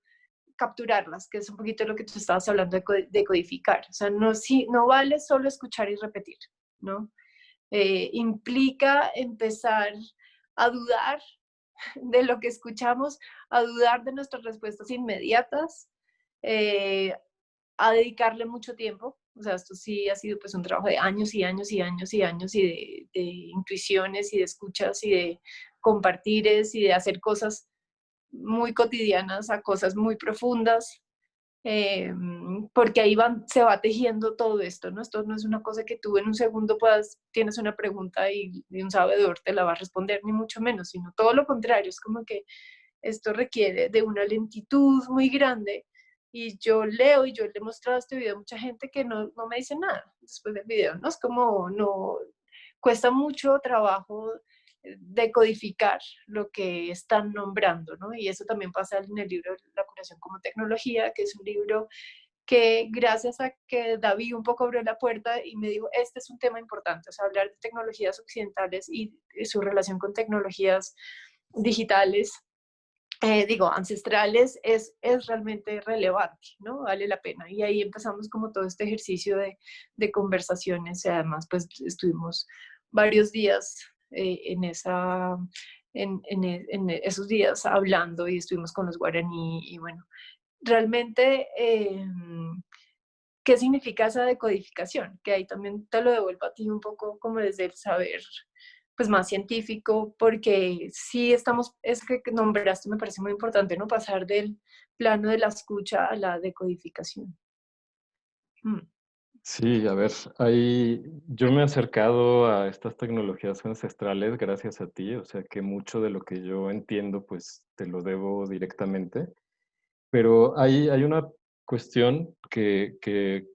capturarlas, que es un poquito lo que tú estabas hablando de codificar. O sea, no, no vale solo escuchar y repetir, ¿no? Implica empezar a dudar de lo que escuchamos, a dudar de nuestras respuestas inmediatas, eh, a dedicarle mucho tiempo. O sea, esto sí ha sido pues un trabajo de años y años y años y años, y de intuiciones y de escuchas y de compartires y de hacer cosas muy cotidianas a cosas muy profundas, porque ahí se va tejiendo todo esto, ¿no? Esto no es una cosa que tú en un segundo tienes una pregunta y un sabedor te la va a responder, ni mucho menos, sino todo lo contrario, es como que esto requiere de una lentitud muy grande, y yo leo y yo le he mostrado este video a mucha gente que no me dice nada después del video, ¿no? Es como, no, cuesta mucho trabajo decodificar lo que están nombrando, ¿no? Y eso también pasa en el libro La curación como tecnología, que es un libro que gracias a que David un poco abrió la puerta y me dijo, este es un tema importante, o sea, hablar de tecnologías occidentales y su relación con tecnologías digitales, ancestrales, es realmente relevante, ¿no? Vale la pena. Y ahí empezamos como todo este ejercicio de conversaciones, y además pues estuvimos varios días en esos días hablando, y estuvimos con los guaraní, y bueno, realmente, ¿qué significa esa decodificación? Que ahí también te lo devuelvo a ti un poco como desde el saber pues más científico, porque sí estamos, es que nombraste, me parece muy importante, ¿no? Pasar del plano de la escucha a la decodificación. Mm. Sí, a ver, ahí yo me he acercado a estas tecnologías ancestrales gracias a ti, o sea que mucho de lo que yo entiendo pues te lo debo directamente, pero hay una cuestión que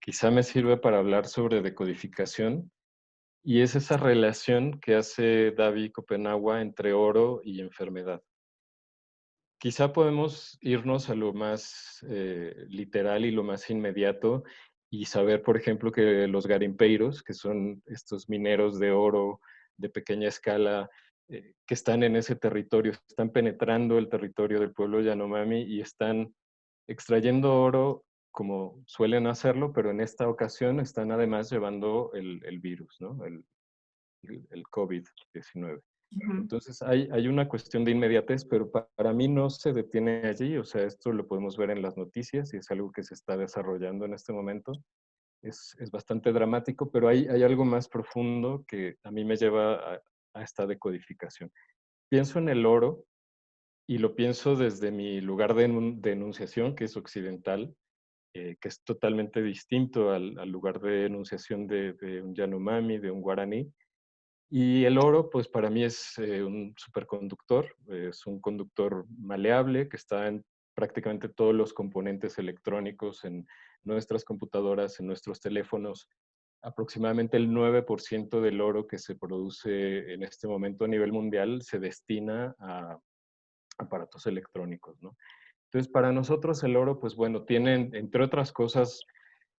quizá me sirve para hablar sobre decodificación, y es esa relación que hace David Copenagua entre oro y enfermedad. Quizá podemos irnos a lo más literal y lo más inmediato y saber, por ejemplo, que los garimpeiros, que son estos mineros de oro de pequeña escala, que están en ese territorio, están penetrando el territorio del pueblo Yanomami y están extrayendo oro como suelen hacerlo, pero en esta ocasión están además llevando el virus, ¿no? El COVID-19. Ujú. Entonces hay una cuestión de inmediatez, pero para mí no se detiene allí, o sea, esto lo podemos ver en las noticias y es algo que se está desarrollando en este momento. Es bastante dramático, pero hay algo más profundo que a mí me lleva a esta decodificación. Pienso en el oro y lo pienso desde mi lugar de enunciación, que es occidental, que es totalmente distinto al lugar de enunciación de un Yanomami, de un guaraní. Y el oro, pues para mí es un superconductor, es un conductor maleable que está en prácticamente todos los componentes electrónicos en nuestras computadoras, en nuestros teléfonos. Aproximadamente el 9% del oro que se produce en este momento a nivel mundial se destina a aparatos electrónicos, ¿no? Entonces, para nosotros el oro, pues bueno, tiene, entre otras cosas,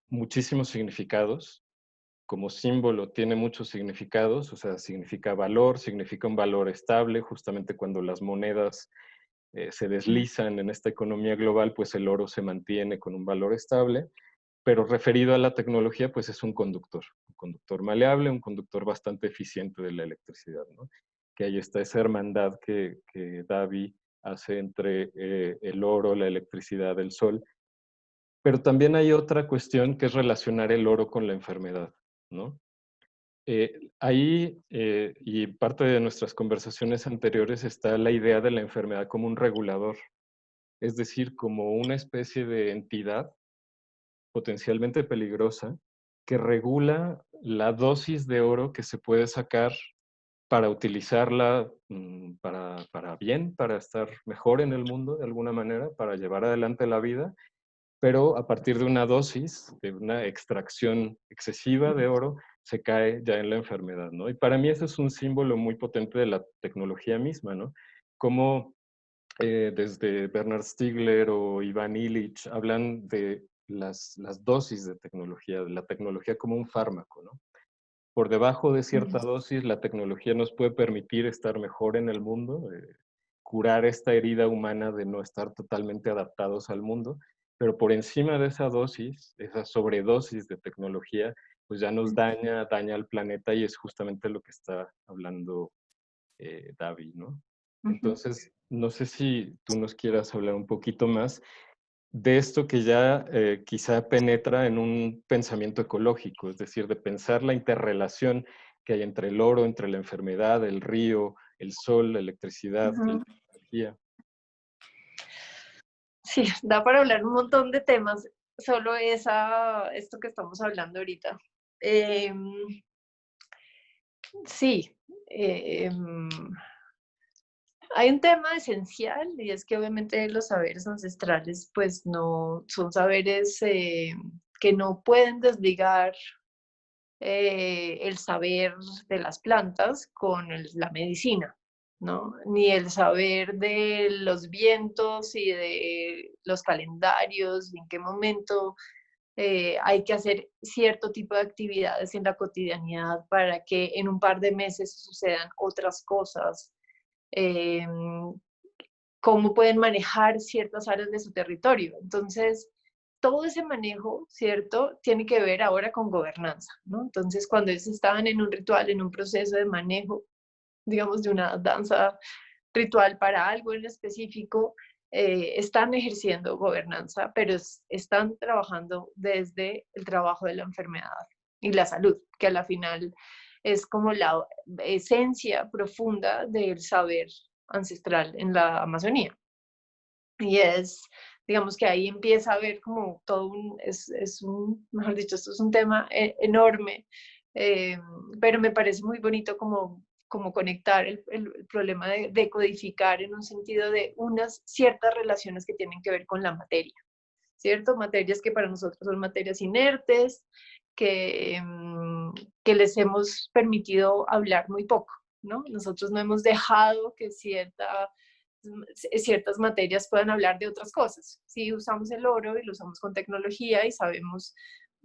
muchísimos significados. Como símbolo tiene muchos significados, o sea, significa valor, significa un valor estable, justamente cuando las monedas se deslizan en esta economía global, pues el oro se mantiene con un valor estable, pero referido a la tecnología, pues es un conductor maleable, un conductor bastante eficiente de la electricidad, ¿no? Que ahí está esa hermandad que Davi hace entre el oro, la electricidad, el sol. Pero también hay otra cuestión que es relacionar el oro con la enfermedad, ¿no? Y parte de nuestras conversaciones anteriores está la idea de la enfermedad como un regulador, es decir, como una especie de entidad potencialmente peligrosa que regula la dosis de oro que se puede sacar para utilizarla para bien, para estar mejor en el mundo de alguna manera, para llevar adelante la vida, pero a partir de una dosis, de una extracción excesiva de oro, se cae ya en la enfermedad, ¿no? Y para mí ese es un símbolo muy potente de la tecnología misma, ¿no? Cómo desde Bernard Stiegler o Ivan Illich, hablan de las dosis de tecnología, de la tecnología como un fármaco, ¿no? Por debajo de cierta dosis, la tecnología nos puede permitir estar mejor en el mundo, curar esta herida humana de no estar totalmente adaptados al mundo, pero por encima de esa dosis, esa sobredosis de tecnología, pues ya nos daña al planeta y es justamente lo que está hablando Davi, ¿no? Entonces, no sé si tú nos quieras hablar un poquito más de esto que ya quizá penetra en un pensamiento ecológico, es decir, de pensar la interrelación que hay entre el oro, entre la enfermedad, el río, el sol, la electricidad, la energía. Sí, da para hablar un montón de temas, solo esto que estamos hablando ahorita. Sí, hay un tema esencial y es que obviamente los saberes ancestrales pues no son saberes que no pueden desligar el saber de las plantas con la medicina, ¿no? Ni el saber de los vientos y de los calendarios, y en qué momento hay que hacer cierto tipo de actividades en la cotidianidad para que en un par de meses sucedan otras cosas. Eh, Cómo pueden manejar ciertas áreas de su territorio. Entonces, todo ese manejo, ¿cierto? Tiene que ver ahora con gobernanza, ¿no? Entonces, cuando ellos estaban en un ritual, en un proceso de manejo, digamos, de una danza ritual para algo en específico, están ejerciendo gobernanza, pero están trabajando desde el trabajo de la enfermedad y la salud, que a la final es como la esencia profunda del saber ancestral en la Amazonía. Y es, digamos que ahí empieza a haber como todo mejor dicho, esto es un tema enorme, eh, pero me parece muy bonito como conectar el problema de codificar en un sentido de unas ciertas relaciones que tienen que ver con la materia, ¿cierto? Materias que para nosotros son materias inertes, que, que les hemos permitido hablar muy poco, ¿no? Nosotros no hemos dejado que ciertas materias puedan hablar de otras cosas. Sí usamos el oro y lo usamos con tecnología y sabemos,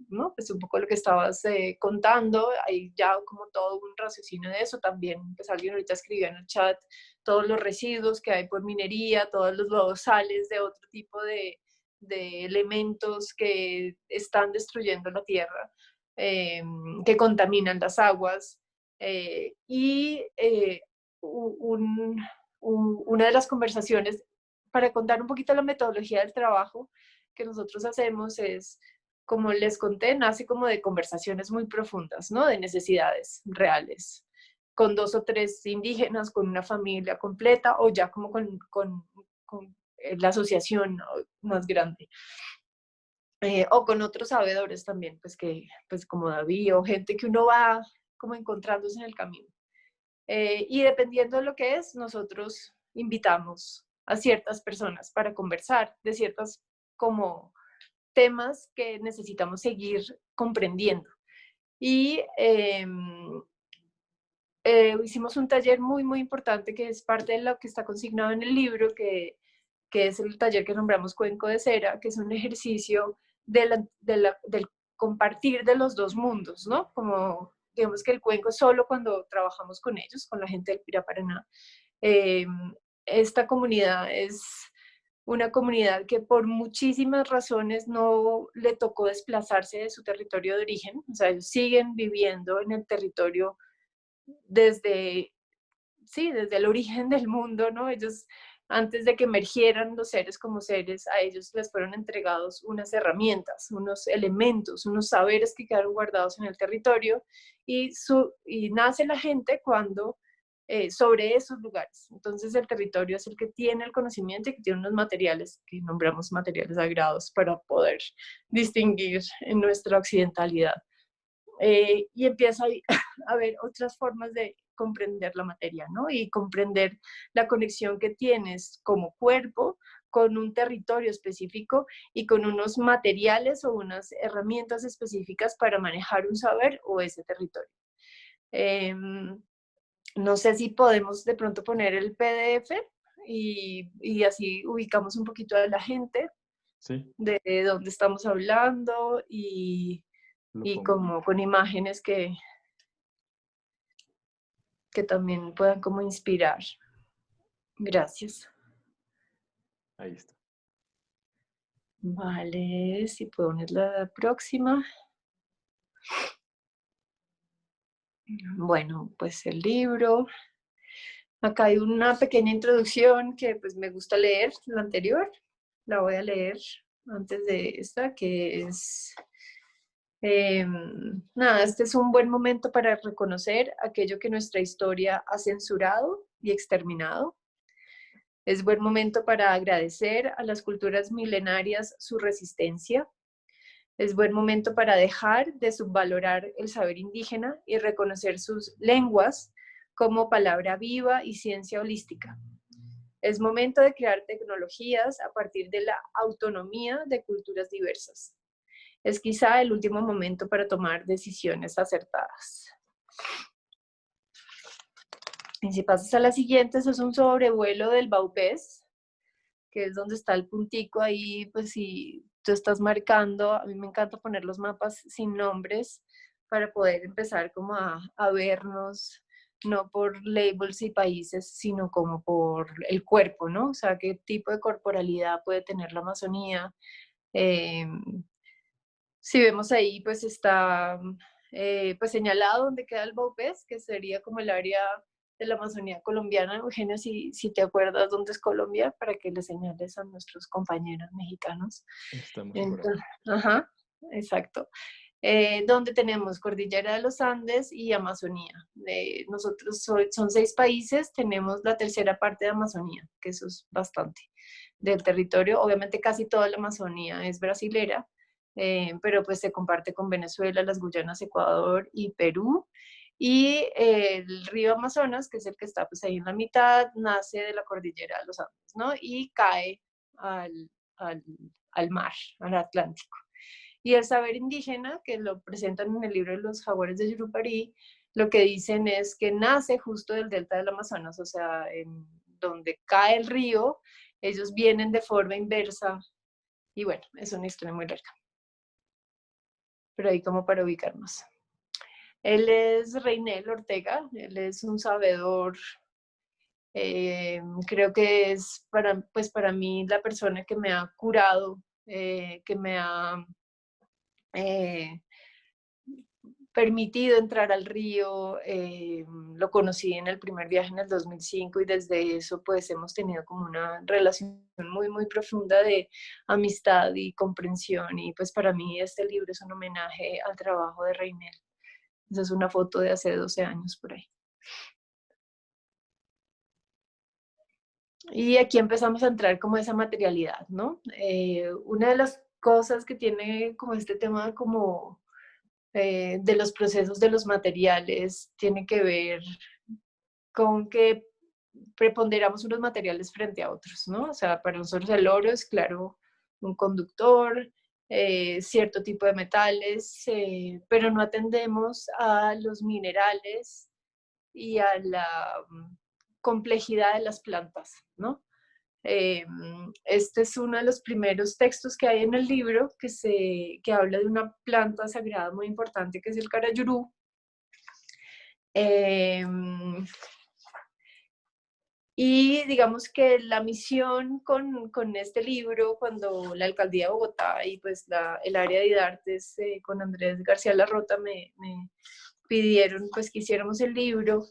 ¿no? Pues un poco lo que estabas contando, hay ya como todo un raciocinio de eso también, pues alguien ahorita escribió en el chat todos los residuos que hay por minería, todos los sales de otro tipo de elementos que están destruyendo la tierra, que contaminan las aguas. Una de las conversaciones para contar un poquito la metodología del trabajo que nosotros hacemos es, como les conté, nace como de conversaciones muy profundas, ¿no? De necesidades reales, con 2 o 3 indígenas, con una familia completa o ya como con la asociación más grande. O con otros sabedores también, pues como David o gente que uno va como encontrándose en el camino. Y dependiendo de lo que es, nosotros invitamos a ciertas personas para conversar de ciertos como temas que necesitamos seguir comprendiendo. Y hicimos un taller muy, muy importante que es parte de lo que está consignado en el libro, que es el taller que nombramos Cuenco de Cera, que es un ejercicio del compartir de los dos mundos, ¿no? Como digamos que el cuenco solo cuando trabajamos con ellos, con la gente del Piraparaná. Esta comunidad es una comunidad que por muchísimas razones no le tocó desplazarse de su territorio de origen, o sea, ellos siguen viviendo en el territorio desde, sí, desde el origen del mundo, ¿no? Ellos, antes de que emergieran los seres como seres, a ellos les fueron entregados unas herramientas, unos elementos, unos saberes que quedaron guardados en el territorio y nace la gente cuando sobre esos lugares. Entonces el territorio es el que tiene el conocimiento y que tiene unos materiales que nombramos materiales sagrados para poder distinguir en nuestra occidentalidad. Y empieza a haber otras formas de comprender la materia, ¿no? Y comprender la conexión que tienes como cuerpo con un territorio específico y con unos materiales o unas herramientas específicas para manejar un saber o ese territorio. No sé si podemos de pronto poner el PDF y así ubicamos un poquito a la gente Sí, de dónde estamos hablando lo y pongo. como con imágenes que también puedan como inspirar. Gracias. Ahí está. Vale, si puedo poner la próxima. Bueno, pues el libro. Acá hay una pequeña introducción que pues me gusta leer, la anterior. La voy a leer antes de esta, que es... nada, este es un buen momento para reconocer aquello que nuestra historia ha censurado y exterminado. Es buen momento para agradecer a las culturas milenarias su resistencia. Es buen momento para dejar de subvalorar el saber indígena y reconocer sus lenguas como palabra viva y ciencia holística. Es momento de crear tecnologías a partir de la autonomía de culturas diversas. Es quizá el último momento para tomar decisiones acertadas. Y si pasas a la siguiente, eso es un sobrevuelo del Baupés, que es donde está el puntico ahí, pues si tú estás marcando, a mí me encanta poner los mapas sin nombres para poder empezar como a vernos, no por labels y países, sino como por el cuerpo, ¿no? O sea, qué tipo de corporalidad puede tener la Amazonía. Si vemos ahí, pues está pues señalado donde queda el Baupés, que sería como el área de la Amazonía colombiana. Eugenio, si te acuerdas dónde es Colombia, para que le señales a nuestros compañeros mexicanos. Estamos por Entonces, ahí. ajá, exacto. Donde tenemos Cordillera de los Andes y Amazonía. Nosotros son 6 países, tenemos la tercera parte de Amazonía, que eso es bastante del territorio. Obviamente casi toda la Amazonía es brasilera, pero pues se comparte con Venezuela, las Guyanas, Ecuador y Perú. Y el río Amazonas, que es el que está pues ahí en la mitad, nace de la cordillera de los Andes, ¿no? Y cae al, al, al mar, al Atlántico. Y el saber indígena, que lo presentan en el libro de los jaguares de Yurupari, lo que dicen es que nace justo del delta del Amazonas, o sea, en donde cae el río, ellos vienen de forma inversa. Y bueno, es una historia muy larga, pero ahí como para ubicarnos. Él es Reinel Ortega, él es un sabedor, creo que es pues para mí la persona que me ha curado, que me ha permitido entrar al río. Lo conocí en el primer viaje en el 2005 y desde eso pues hemos tenido como una relación muy, muy profunda de amistad y comprensión, y pues para mí este libro es un homenaje al trabajo de Reinel. Esa es una foto de hace 12 años por ahí. Y aquí empezamos a entrar como esa materialidad, ¿no? Una de las cosas que tiene como este tema como de los procesos de los materiales tiene que ver con que preponderamos unos materiales frente a otros, ¿no? O sea, para nosotros el oro es, claro, un conductor, cierto tipo de metales, pero no atendemos a los minerales y a la complejidad de las plantas, ¿no? Este es uno de los primeros textos que hay en el libro que habla de una planta sagrada muy importante que es el carayurú. Y digamos que la misión con este libro, cuando la Alcaldía de Bogotá y pues el área de IDARTES con Andrés García Larrota me pidieron pues que hiciéramos el libro,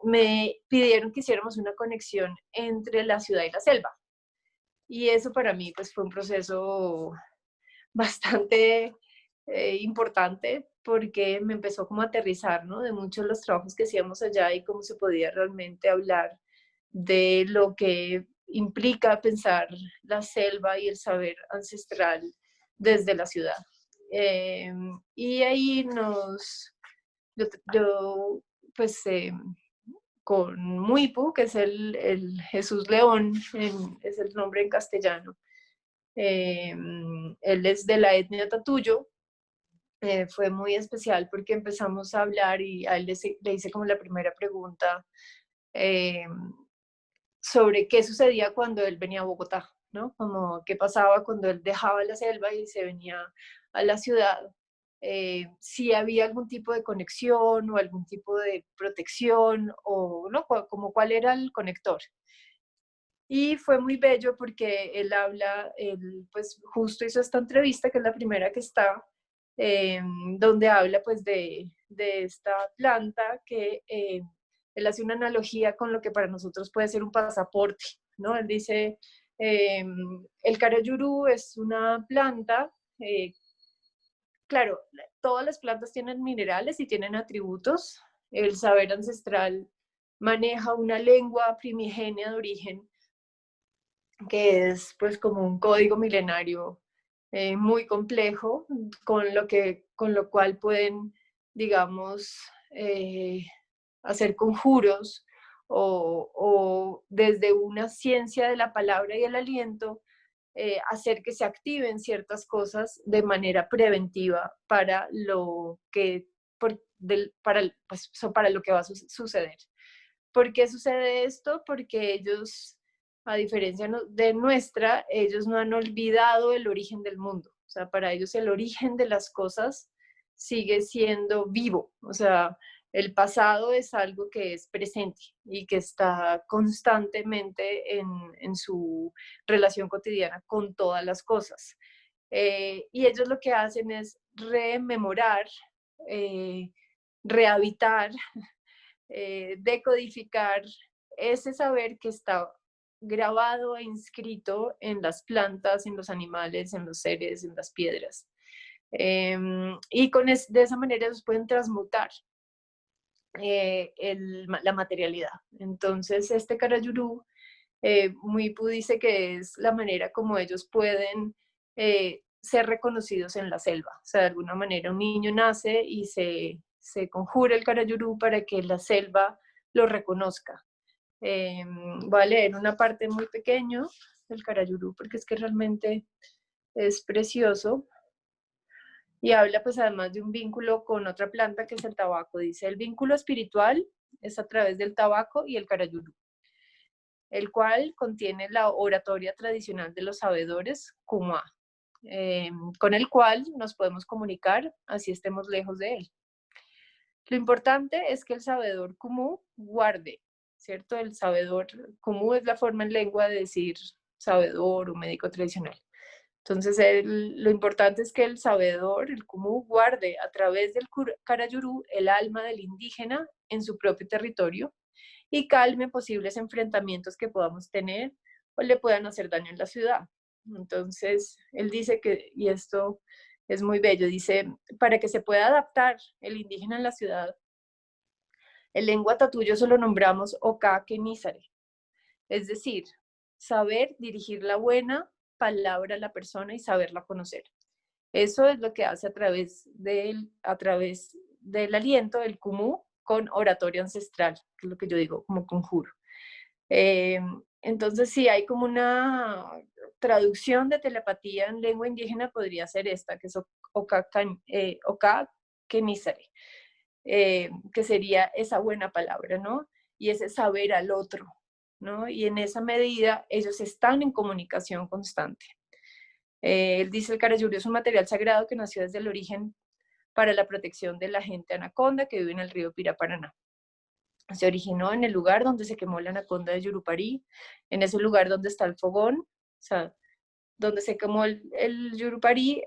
me pidieron que hiciéramos una conexión entre la ciudad y la selva. Y eso para mí pues fue un proceso bastante importante, porque me empezó como a aterrizar, ¿no? De muchos de los trabajos que hacíamos allá y cómo se podía realmente hablar de lo que implica pensar la selva y el saber ancestral desde la ciudad. Y ahí yo pues con Muipu, que es el Jesús León, es el nombre en castellano, él es de la etnia Tatuyo. Fue muy especial porque empezamos a hablar y a él le hice como la primera pregunta sobre qué sucedía cuando él venía a Bogotá, ¿no? Como qué pasaba cuando él dejaba la selva y se venía a la ciudad. Si había algún tipo de conexión o algún tipo de protección o no, como cuál era el conector. Y fue muy bello porque él pues justo hizo esta entrevista, que es la primera que está, donde habla pues de esta planta que él hace una analogía con lo que para nosotros puede ser un pasaporte, ¿no? Él dice, el carayurú es una planta, claro, todas las plantas tienen minerales y tienen atributos. El saber ancestral maneja una lengua primigenia de origen que es pues como un código milenario muy complejo, con lo cual pueden, digamos, hacer conjuros o desde una ciencia de la palabra y el aliento, hacer que se activen ciertas cosas de manera preventiva para lo que, para lo que va a suceder. ¿Por qué sucede esto? Porque ellos, a diferencia de nuestra, ellos no han olvidado el origen del mundo. O sea, para ellos el origen de las cosas sigue siendo vivo. O sea, el pasado es algo que es presente y que está constantemente en su relación cotidiana con todas las cosas. Y ellos lo que hacen es rememorar, rehabitar, decodificar ese saber que está grabado e inscrito en las plantas, en los animales, en los seres, en las piedras. Y de esa manera ellos pueden transmutar la materialidad. Entonces, este Carayurú, Muipu dice que es la manera como ellos pueden ser reconocidos en la selva. O sea, de alguna manera un niño nace y se conjura el Carayurú para que la selva lo reconozca. Voy a leer una parte muy pequeña del Carayurú porque es que realmente es precioso. Y habla pues además de un vínculo con otra planta que es el tabaco. Dice, el vínculo espiritual es a través del tabaco y el Carayurú, el cual contiene la oratoria tradicional de los sabedores, Kumá, con el cual nos podemos comunicar así estemos lejos de él. Lo importante es que el sabedor Kumú guarde, ¿cierto? El sabedor Kumú es la forma en lengua de decir sabedor o médico tradicional. Entonces, lo importante es que el sabedor, el Kumú, guarde a través del Carayurú el alma del indígena en su propio territorio y calme posibles enfrentamientos que podamos tener o le puedan hacer daño en la ciudad. Entonces, él dice que, y esto es muy bello, dice, para que se pueda adaptar el indígena en la ciudad, el lengua tatuyo solo nombramos Oka Kenisare, es decir, saber dirigir la buena palabra a la persona y saberla conocer. Eso es lo que hace a través del aliento, del kumú, con oratoria ancestral, que es lo que yo digo como conjuro. Entonces, sí, hay como una traducción de telepatía en lengua indígena, podría ser esta, que es Oka Kenisare, que sería esa buena palabra, ¿no? Y ese saber al otro, ¿no? Y en esa medida ellos están en comunicación constante. Él dice, el Carayurú es un material sagrado que nació desde el origen para la protección de la gente anaconda que vive en el río Piraparaná. Se originó en el lugar donde se quemó la anaconda de Yurupari, en ese lugar donde está el fogón, o sea, donde se quemó el Yurupari,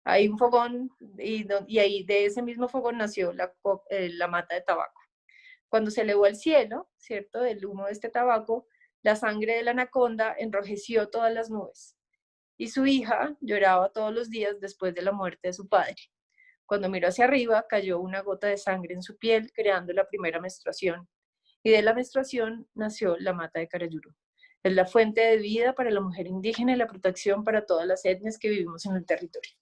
hay un fogón y ahí de ese mismo fogón nació la mata de tabaco. Cuando se elevó al cielo, ¿cierto?, del humo de este tabaco, la sangre de la anaconda enrojeció todas las nubes. Y su hija lloraba todos los días después de la muerte de su padre. Cuando miró hacia arriba, cayó una gota de sangre en su piel, creando la primera menstruación. Y de la menstruación nació la mata de Carayurú. Es la fuente de vida para la mujer indígena y la protección para todas las etnias que vivimos en el territorio.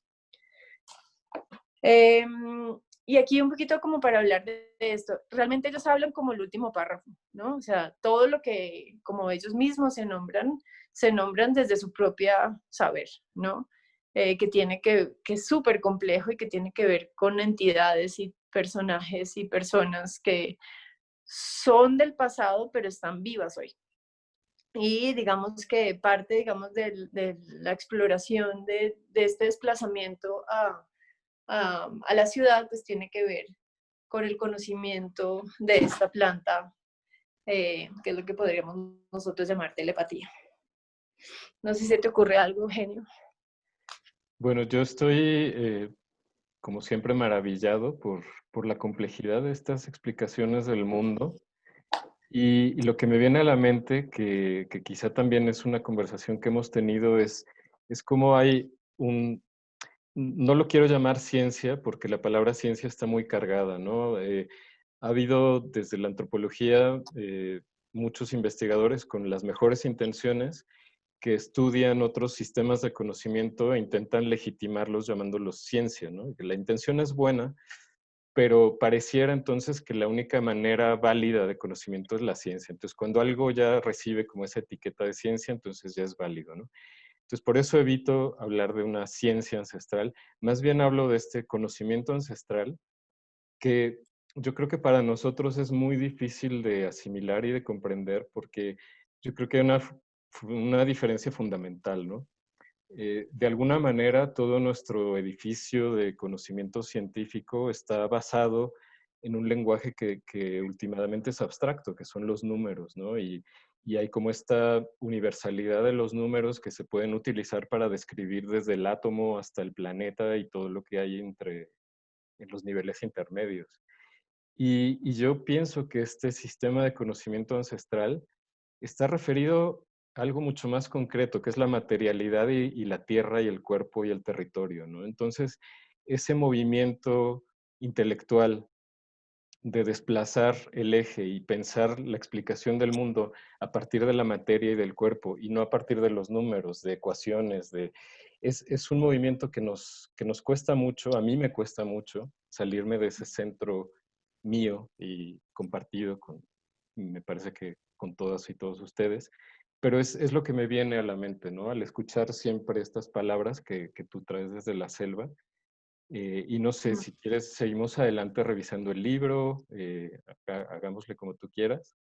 Y aquí un poquito como para hablar de esto, realmente ellos hablan como el último párrafo, ¿no? O sea, todo lo que, como ellos mismos se nombran desde su propia saber, ¿no? Que es súper complejo y que tiene que ver con entidades y personajes y personas que son del pasado, pero están vivas hoy. Y digamos que parte, digamos, de la exploración de este desplazamiento a la ciudad, pues tiene que ver con el conocimiento de esta planta, que es lo que podríamos nosotros llamar telepatía. No sé si se te ocurre algo, Eugenio. Bueno, yo estoy, como siempre, maravillado por la complejidad de estas explicaciones del mundo. Y lo que me viene a la mente, que quizá también es una conversación que hemos tenido, es cómo hay no lo quiero llamar ciencia, porque la palabra ciencia está muy cargada, ¿no? Ha habido desde la antropología muchos investigadores con las mejores intenciones que estudian otros sistemas de conocimiento e intentan legitimarlos llamándolos ciencia, ¿no? Que la intención es buena, pero pareciera entonces que la única manera válida de conocimiento es la ciencia. Entonces, cuando algo ya recibe como esa etiqueta de ciencia, entonces ya es válido, ¿no? Entonces, por eso evito hablar de una ciencia ancestral, más bien hablo de este conocimiento ancestral que yo creo que para nosotros es muy difícil de asimilar y de comprender porque yo creo que hay una diferencia fundamental, ¿no? De alguna manera, todo nuestro edificio de conocimiento científico está basado en un lenguaje que últimamente es abstracto, que son los números, ¿no? Y hay como esta universalidad de los números que se pueden utilizar para describir desde el átomo hasta el planeta y todo lo que hay en los niveles intermedios. Y yo pienso que este sistema de conocimiento ancestral está referido a algo mucho más concreto, que es la materialidad y la tierra y el cuerpo y el territorio, ¿no? Entonces, ese movimiento intelectual de desplazar el eje y pensar la explicación del mundo a partir de la materia y del cuerpo y no a partir de los números, de ecuaciones, es un movimiento que nos cuesta mucho, a mí me cuesta mucho salirme de ese centro mío y compartido con, me parece que con todas y todos ustedes, pero es lo que me viene a la mente, ¿no? Al escuchar siempre estas palabras que tú traes desde la selva. Y no sé, si quieres, seguimos adelante revisando el libro, hagámosle como tú quieras.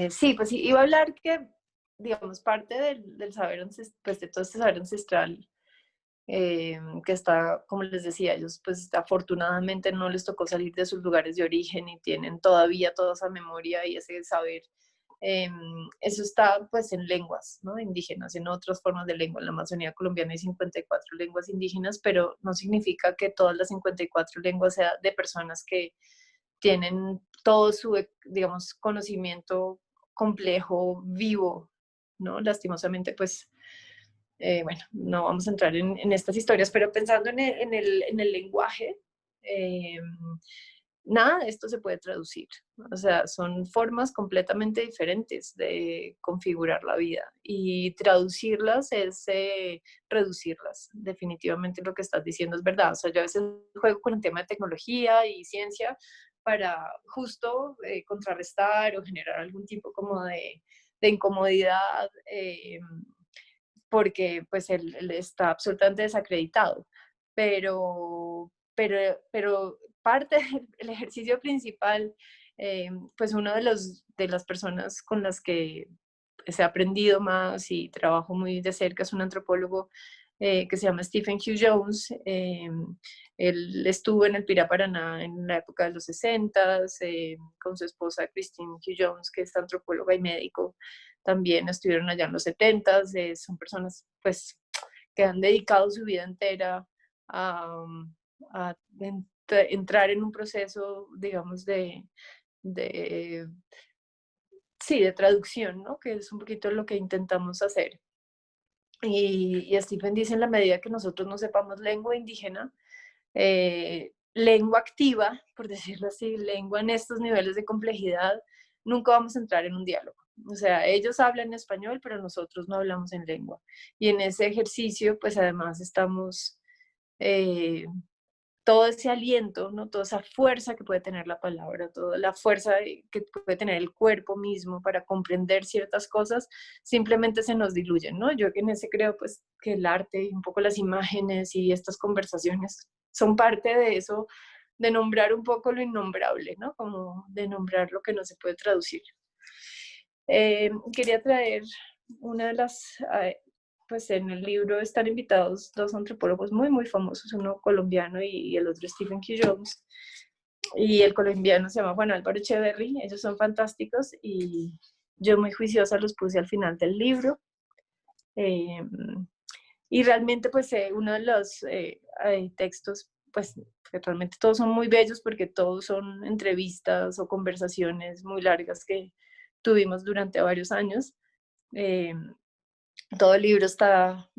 Sí, pues iba a hablar que, digamos, parte del saber pues de todo este saber ancestral, que está, como les decía, ellos pues afortunadamente no les tocó salir de sus lugares de origen y tienen todavía toda esa memoria y ese saber. Eso está pues en lenguas, ¿no? Indígenas, en otras formas de lengua. En la Amazonía colombiana hay 54 lenguas indígenas, pero no significa que todas las 54 lenguas sean de personas que tienen todo su, digamos, conocimiento complejo, vivo, ¿no? Lastimosamente, pues, bueno, no vamos a entrar en estas historias, pero pensando en el lenguaje, nada de esto se puede traducir. O sea, son formas completamente diferentes de configurar la vida y traducirlas es reducirlas. Definitivamente lo que estás diciendo es verdad. O sea, yo a veces juego con el tema de tecnología y ciencia para justo contrarrestar o generar algún tipo como de incomodidad, porque pues él está absolutamente desacreditado. Pero parte del ejercicio principal, pues uno de las personas con las que se ha aprendido más y trabajo muy de cerca es un antropólogo que se llama Stephen Hugh Jones. Él estuvo en el Pirá Paraná en la época de los 60 con su esposa Christine Hugh Jones, que es antropóloga y médico. También estuvieron allá en los 70. Son personas pues que han dedicado su vida entera a entrar en un proceso, digamos, de, sí, de traducción, ¿no? Que es un poquito lo que intentamos hacer. Y Stephen dice, en la medida que nosotros no sepamos lengua indígena, lengua activa, por decirlo así, lengua en estos niveles de complejidad, nunca vamos a entrar en un diálogo. O sea, ellos hablan español, pero nosotros no hablamos en lengua. Y en ese ejercicio, pues además estamos todo ese aliento, ¿no? Toda esa fuerza que puede tener la palabra, toda la fuerza que puede tener el cuerpo mismo para comprender ciertas cosas, simplemente se nos diluyen, ¿no? Yo en ese creo pues que el arte y un poco las imágenes y estas conversaciones son parte de eso, de nombrar un poco lo innombrable, ¿no? Como de nombrar lo que no se puede traducir. Quería traer una de las, pues en el libro están invitados dos antropólogos muy, muy famosos, uno colombiano y el otro Stephen Q. Jones, y el colombiano se llama Juan Álvaro Echeverry. Ellos son fantásticos y yo muy juiciosa los puse al final del libro. Y realmente pues uno de los textos, pues que realmente todos son muy bellos porque todos son entrevistas o conversaciones muy largas que tuvimos durante varios años. Todo el libro está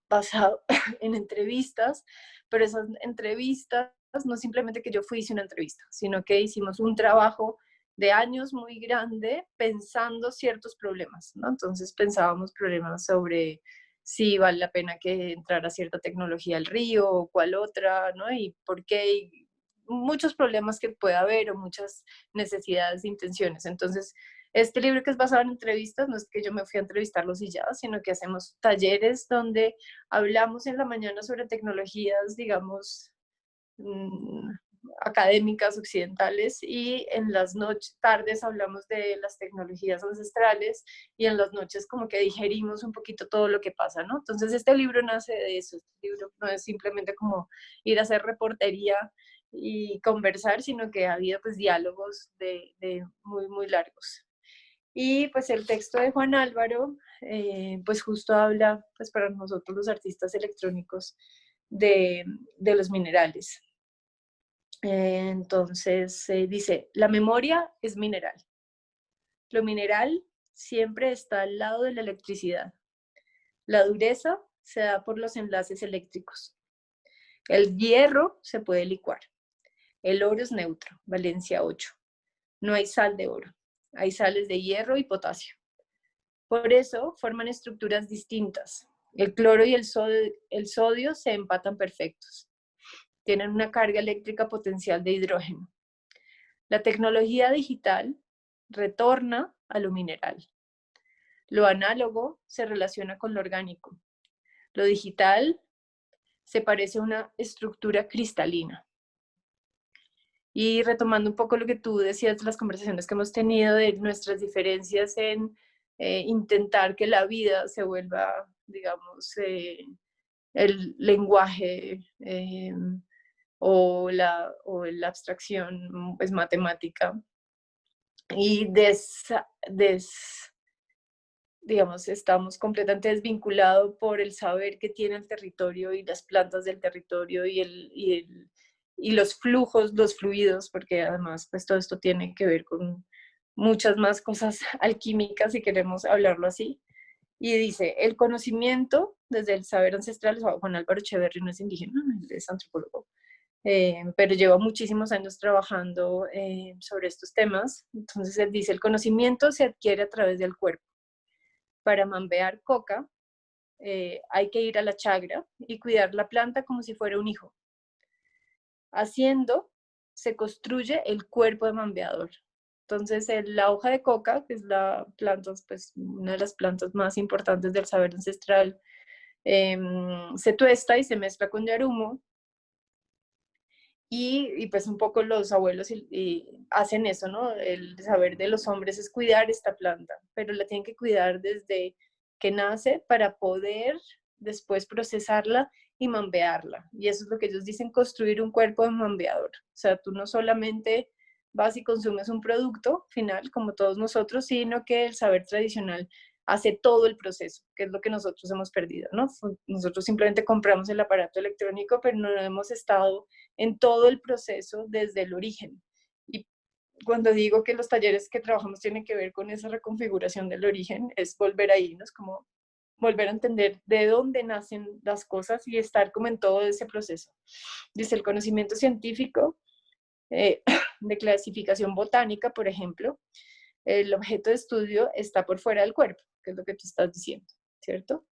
basado en entrevistas, pero esas entrevistas no simplemente que yo fui hice una entrevista, sino que hicimos un trabajo de años muy grande pensando ciertos problemas, ¿no? Entonces pensábamos problemas sobre si vale la pena que entrara cierta tecnología al río o cuál otra, ¿no? Y por qué, y muchos problemas que pueda haber o muchas necesidades e intenciones. Entonces, este libro que es basado en entrevistas, no es que yo me fui a entrevistarlos y ya, sino que hacemos talleres donde hablamos en la mañana sobre tecnologías, digamos, académicas occidentales, y en las tardes hablamos de las tecnologías ancestrales, y en las noches como que digerimos un poquito todo lo que pasa, ¿no? Entonces este libro nace de eso. Este libro no es simplemente como ir a hacer reportería y conversar, sino que ha habido pues diálogos de muy, muy largos. Y pues el texto de Juan Álvaro, pues justo habla, pues para nosotros los artistas electrónicos, de los minerales. Entonces dice, la memoria es mineral. Lo mineral siempre está al lado de la electricidad. La dureza se da por los enlaces eléctricos. El hierro se puede licuar. El oro es neutro, valencia 8. No hay sal de oro. Hay sales de hierro y potasio. Por eso forman estructuras distintas. El cloro y el sodio se empatan perfectos. Tienen una carga eléctrica potencial de hidrógeno. La tecnología digital retorna a lo mineral. Lo análogo se relaciona con lo orgánico. Lo digital se parece a una estructura cristalina. Y retomando un poco lo que tú decías de las conversaciones que hemos tenido, de nuestras diferencias en intentar que la vida se vuelva, digamos, el lenguaje o la abstracción pues, matemática. Y digamos, estamos completamente desvinculados por el saber que tiene el territorio y las plantas del territorio y los flujos, los fluidos, porque además pues todo esto tiene que ver con muchas más cosas alquímicas, si queremos hablarlo así. Y dice, el conocimiento desde el saber ancestral, Juan Álvaro Echeverry no es indígena, es antropólogo, pero lleva muchísimos años trabajando sobre estos temas. Entonces él dice, el conocimiento se adquiere a través del cuerpo. Para mambear coca, hay que ir a la chagra y cuidar la planta como si fuera un hijo. Haciendo, se construye el cuerpo de mambeador. Entonces, la hoja de coca, que es la planta, pues, una de las plantas más importantes del saber ancestral, se tuesta y se mezcla con yarumo. Y pues un poco los abuelos y hacen eso, ¿no? El saber de los hombres es cuidar esta planta, pero la tienen que cuidar desde que nace para poder después procesarla y mambearla. Y eso es lo que ellos dicen, construir un cuerpo de mambeador. O sea, tú no solamente vas y consumes un producto final, como todos nosotros, sino que el saber tradicional hace todo el proceso, que es lo que nosotros hemos perdido, ¿no? Nosotros simplemente compramos el aparato electrónico, pero no hemos estado en todo el proceso desde el origen. Y cuando digo que los talleres que trabajamos tienen que ver con esa reconfiguración del origen, es volver ahí, ¿no? Es como volver a entender de dónde nacen las cosas y estar como en todo ese proceso. Desde el conocimiento científico, de clasificación botánica, por ejemplo, el objeto de estudio está por fuera del cuerpo, que es lo que tú estás diciendo, ¿cierto?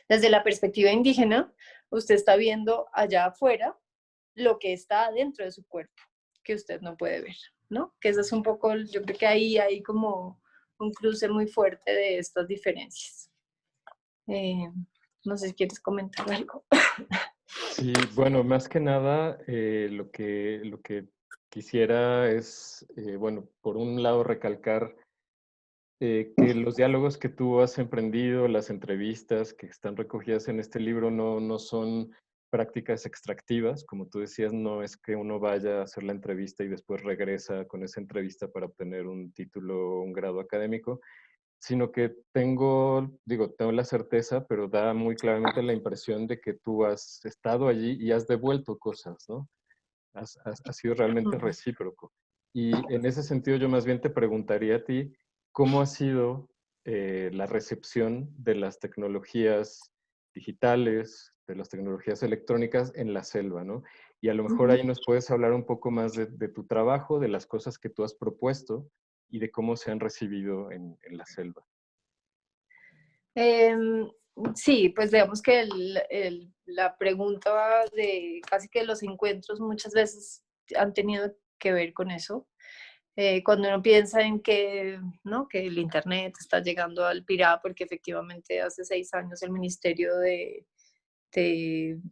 Desde la perspectiva indígena, usted está viendo allá afuera lo que está dentro de su cuerpo, que usted no puede ver, ¿no? Que eso es un poco, yo creo que ahí hay como un cruce muy fuerte de estas diferencias. No sé si quieres comentar algo. Sí, bueno, más que nada, lo que quisiera es, bueno, por un lado recalcar que los diálogos que tú has emprendido, las entrevistas que están recogidas en este libro no son prácticas extractivas, como tú decías, no es que uno vaya a hacer la entrevista y después regresa con esa entrevista para obtener un título o un grado académico, sino que tengo la certeza, pero da muy claramente la impresión de que tú has estado allí y has devuelto cosas, ¿no? Ha sido realmente Mm. recíproco. Y en ese sentido yo más bien te preguntaría a ti, ¿cómo ha sido la recepción de las tecnologías digitales, de las tecnologías electrónicas en la selva, ¿no? Y a lo mejor Ujú. ahí nos puedes hablar un poco más de tu trabajo, de las cosas que tú has propuesto y de cómo se han recibido en la selva. Em, sí, pues digamos que la pregunta de casi que los encuentros muchas veces han tenido que ver con eso. Cuando uno piensa en que, ¿no? Que el Internet está llegando al Pirá, porque efectivamente hace 6 años el Ministerio de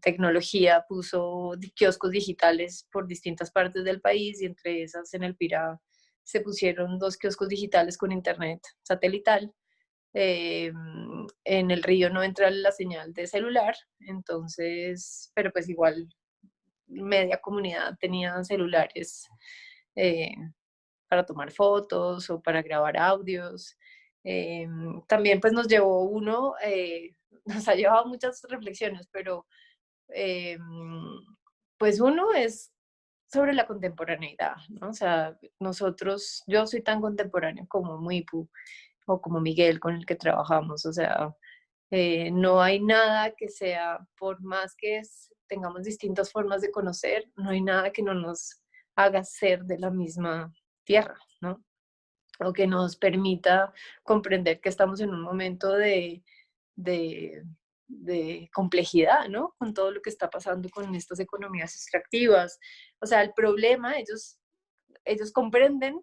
Tecnología puso kioscos digitales por distintas partes del país y entre esas en el Pirá se pusieron 2 kioscos digitales con Internet satelital. eh, en el río no entra la señal de celular, entonces, pero pues igual media comunidad tenía celulares eh, para tomar fotos o para grabar audios. También pues nos llevó nos ha llevado muchas reflexiones, pero eh, pues uno es sobre la contemporaneidad, ¿no? O sea, yo soy tan contemporáneo como Muipu o como Miguel con el que trabajamos, o sea, no hay nada que sea, por más que tengamos distintas formas de conocer, no hay nada que no nos haga ser de la misma tierra, ¿no? O que nos permita comprender que estamos en un momento de, de complejidad, ¿no? Con todo lo que está pasando con estas economías extractivas. O sea, el problema, ellos comprenden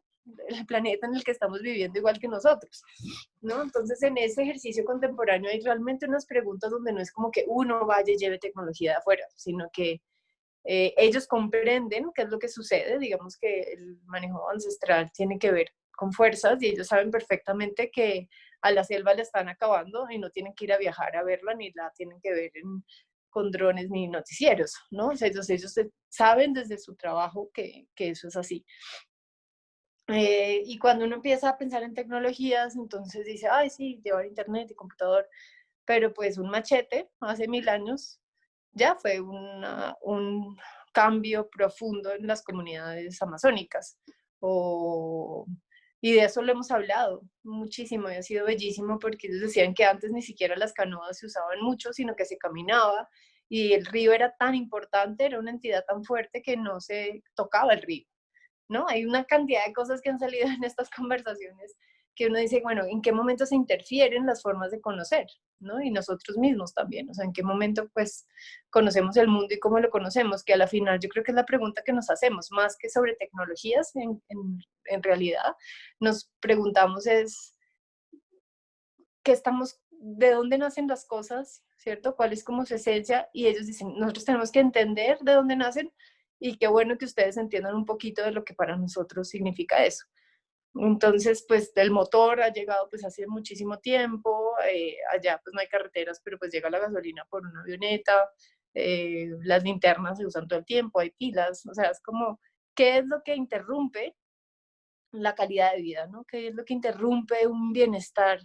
el planeta en el que estamos viviendo igual que nosotros, ¿no? Entonces, en ese ejercicio contemporáneo hay realmente unas preguntas donde no es como que uno vaya y lleve tecnología de afuera, sino que ellos comprenden qué es lo que sucede, digamos que el manejo ancestral tiene que ver con fuerzas y ellos saben perfectamente que a la selva la están acabando y no tienen que ir a viajar a verla ni la tienen que ver con drones ni noticieros, ¿no? O sea, ellos saben desde su trabajo que eso es así. Y cuando uno empieza a pensar en tecnologías, entonces dice, ay, sí, llevar internet y computador, pero pues un machete hace 1000 años ya fue un cambio profundo en las comunidades amazónicas. O, y de eso lo hemos hablado muchísimo y ha sido bellísimo porque ellos decían que antes ni siquiera las canoas se usaban mucho, sino que se caminaba y el río era tan importante, era una entidad tan fuerte que no se tocaba el río. ¿No? Hay una cantidad de cosas que han salido en estas conversaciones que uno dice, bueno, ¿en qué momento se interfieren las formas de conocer? ¿No? Y nosotros mismos también, o sea, ¿en qué momento pues conocemos el mundo y cómo lo conocemos? Que a la final yo creo que es la pregunta que nos hacemos, más que sobre tecnologías, en realidad nos preguntamos es, ¿de dónde nacen las cosas? ¿Cierto? ¿Cuál es como su esencia? Y ellos dicen, nosotros tenemos que entender de dónde nacen y qué bueno que ustedes entiendan un poquito de lo que para nosotros significa eso. Entonces, pues el motor ha llegado pues hace muchísimo tiempo, allá pues no hay carreteras, pero pues llega la gasolina por una avioneta, las linternas se usan todo el tiempo, hay pilas, o sea, es como, ¿qué es lo que interrumpe la calidad de vida, ¿no? ¿Qué es lo que interrumpe un bienestar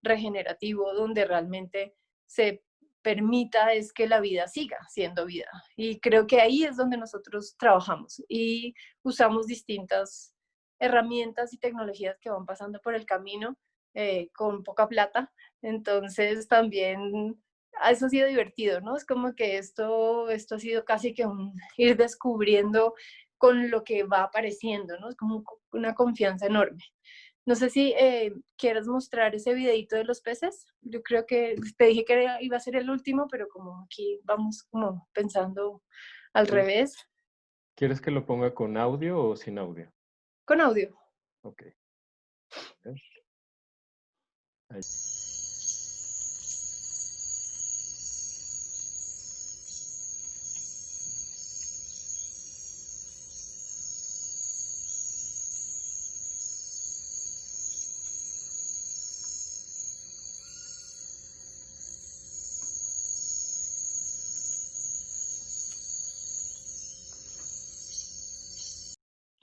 regenerativo donde realmente se permita es que la vida siga siendo vida? Y creo que ahí es donde nosotros trabajamos y usamos distintas herramientas y tecnologías que van pasando por el camino con poca plata. Entonces también eso ha sido divertido, ¿no? Es como que esto ha sido casi que ir descubriendo con lo que va apareciendo, ¿no? Es como una confianza enorme. No sé si quieres mostrar ese videito de los peces. Yo creo que te dije que iba a ser el último, pero como aquí vamos como pensando al ¿Quieres, revés, quieres que lo ponga con audio o sin audio? con audio. Ok. A ver, ahí.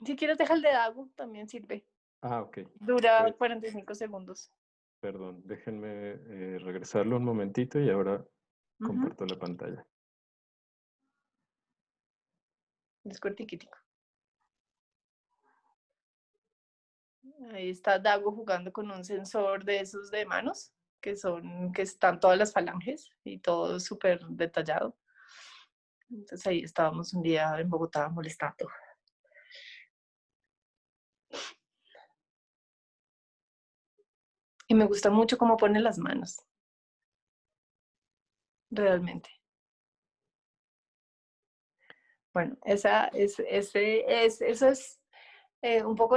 Si quieres deja el de Dago, también sirve. Ah, ok. Dura 45 segundos. Perdón, déjenme regresarlo un momentito y ahora comparto la pantalla. Es cortiquitico. Ahí está Dago jugando con un sensor de esos de manos, que están todas las falanges y todo súper detallado. Entonces ahí estábamos un día en Bogotá molestando. Y me gusta mucho cómo pone las manos. Realmente. Bueno, eso es un poco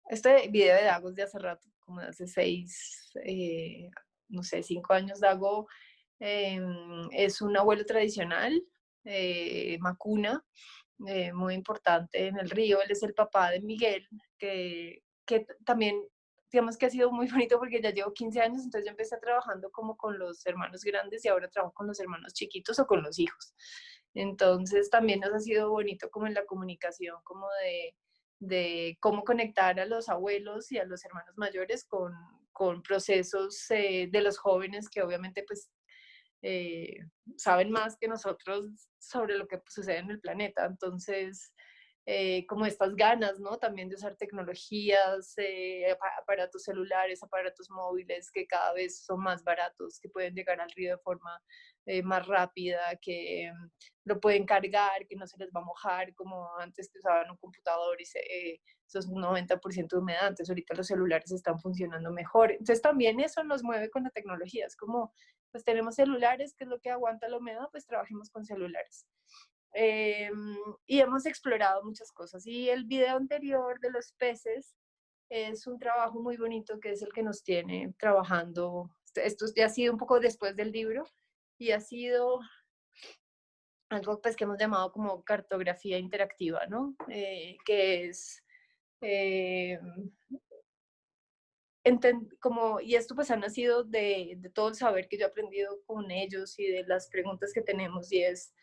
este video de Dago es de hace rato, como de hace 5 años. Dago es un abuelo tradicional, Macuna, muy importante en el río. Él es el papá de Miguel, que también, digamos que ha sido muy bonito porque ya llevo 15 años, entonces yo empecé trabajando como con los hermanos grandes y ahora trabajo con los hermanos chiquitos o con los hijos. Entonces también nos ha sido bonito como en la comunicación, como de cómo conectar a los abuelos y a los hermanos mayores con procesos de los jóvenes que obviamente pues saben más que nosotros sobre lo que sucede en el planeta. Entonces, como estas ganas, ¿no? También de usar tecnologías, aparatos celulares, aparatos móviles que cada vez son más baratos, que pueden llegar al río de forma más rápida, que lo pueden cargar, que no se les va a mojar como antes que usaban un computador y esos 90% de humedad. Entonces ahorita los celulares están funcionando mejor. Entonces también eso nos mueve con la tecnología. Es como, pues tenemos celulares, que es lo que aguanta la humedad, pues trabajemos con celulares. Y hemos explorado muchas cosas. Y el video anterior de los peces es un trabajo muy bonito que es el que nos tiene trabajando. Esto ya ha sido un poco después del libro y ha sido algo pues que hemos llamado como cartografía interactiva, ¿no? Que es y esto pues ha nacido de todo el saber que yo he aprendido con ellos y de las preguntas que tenemos, y es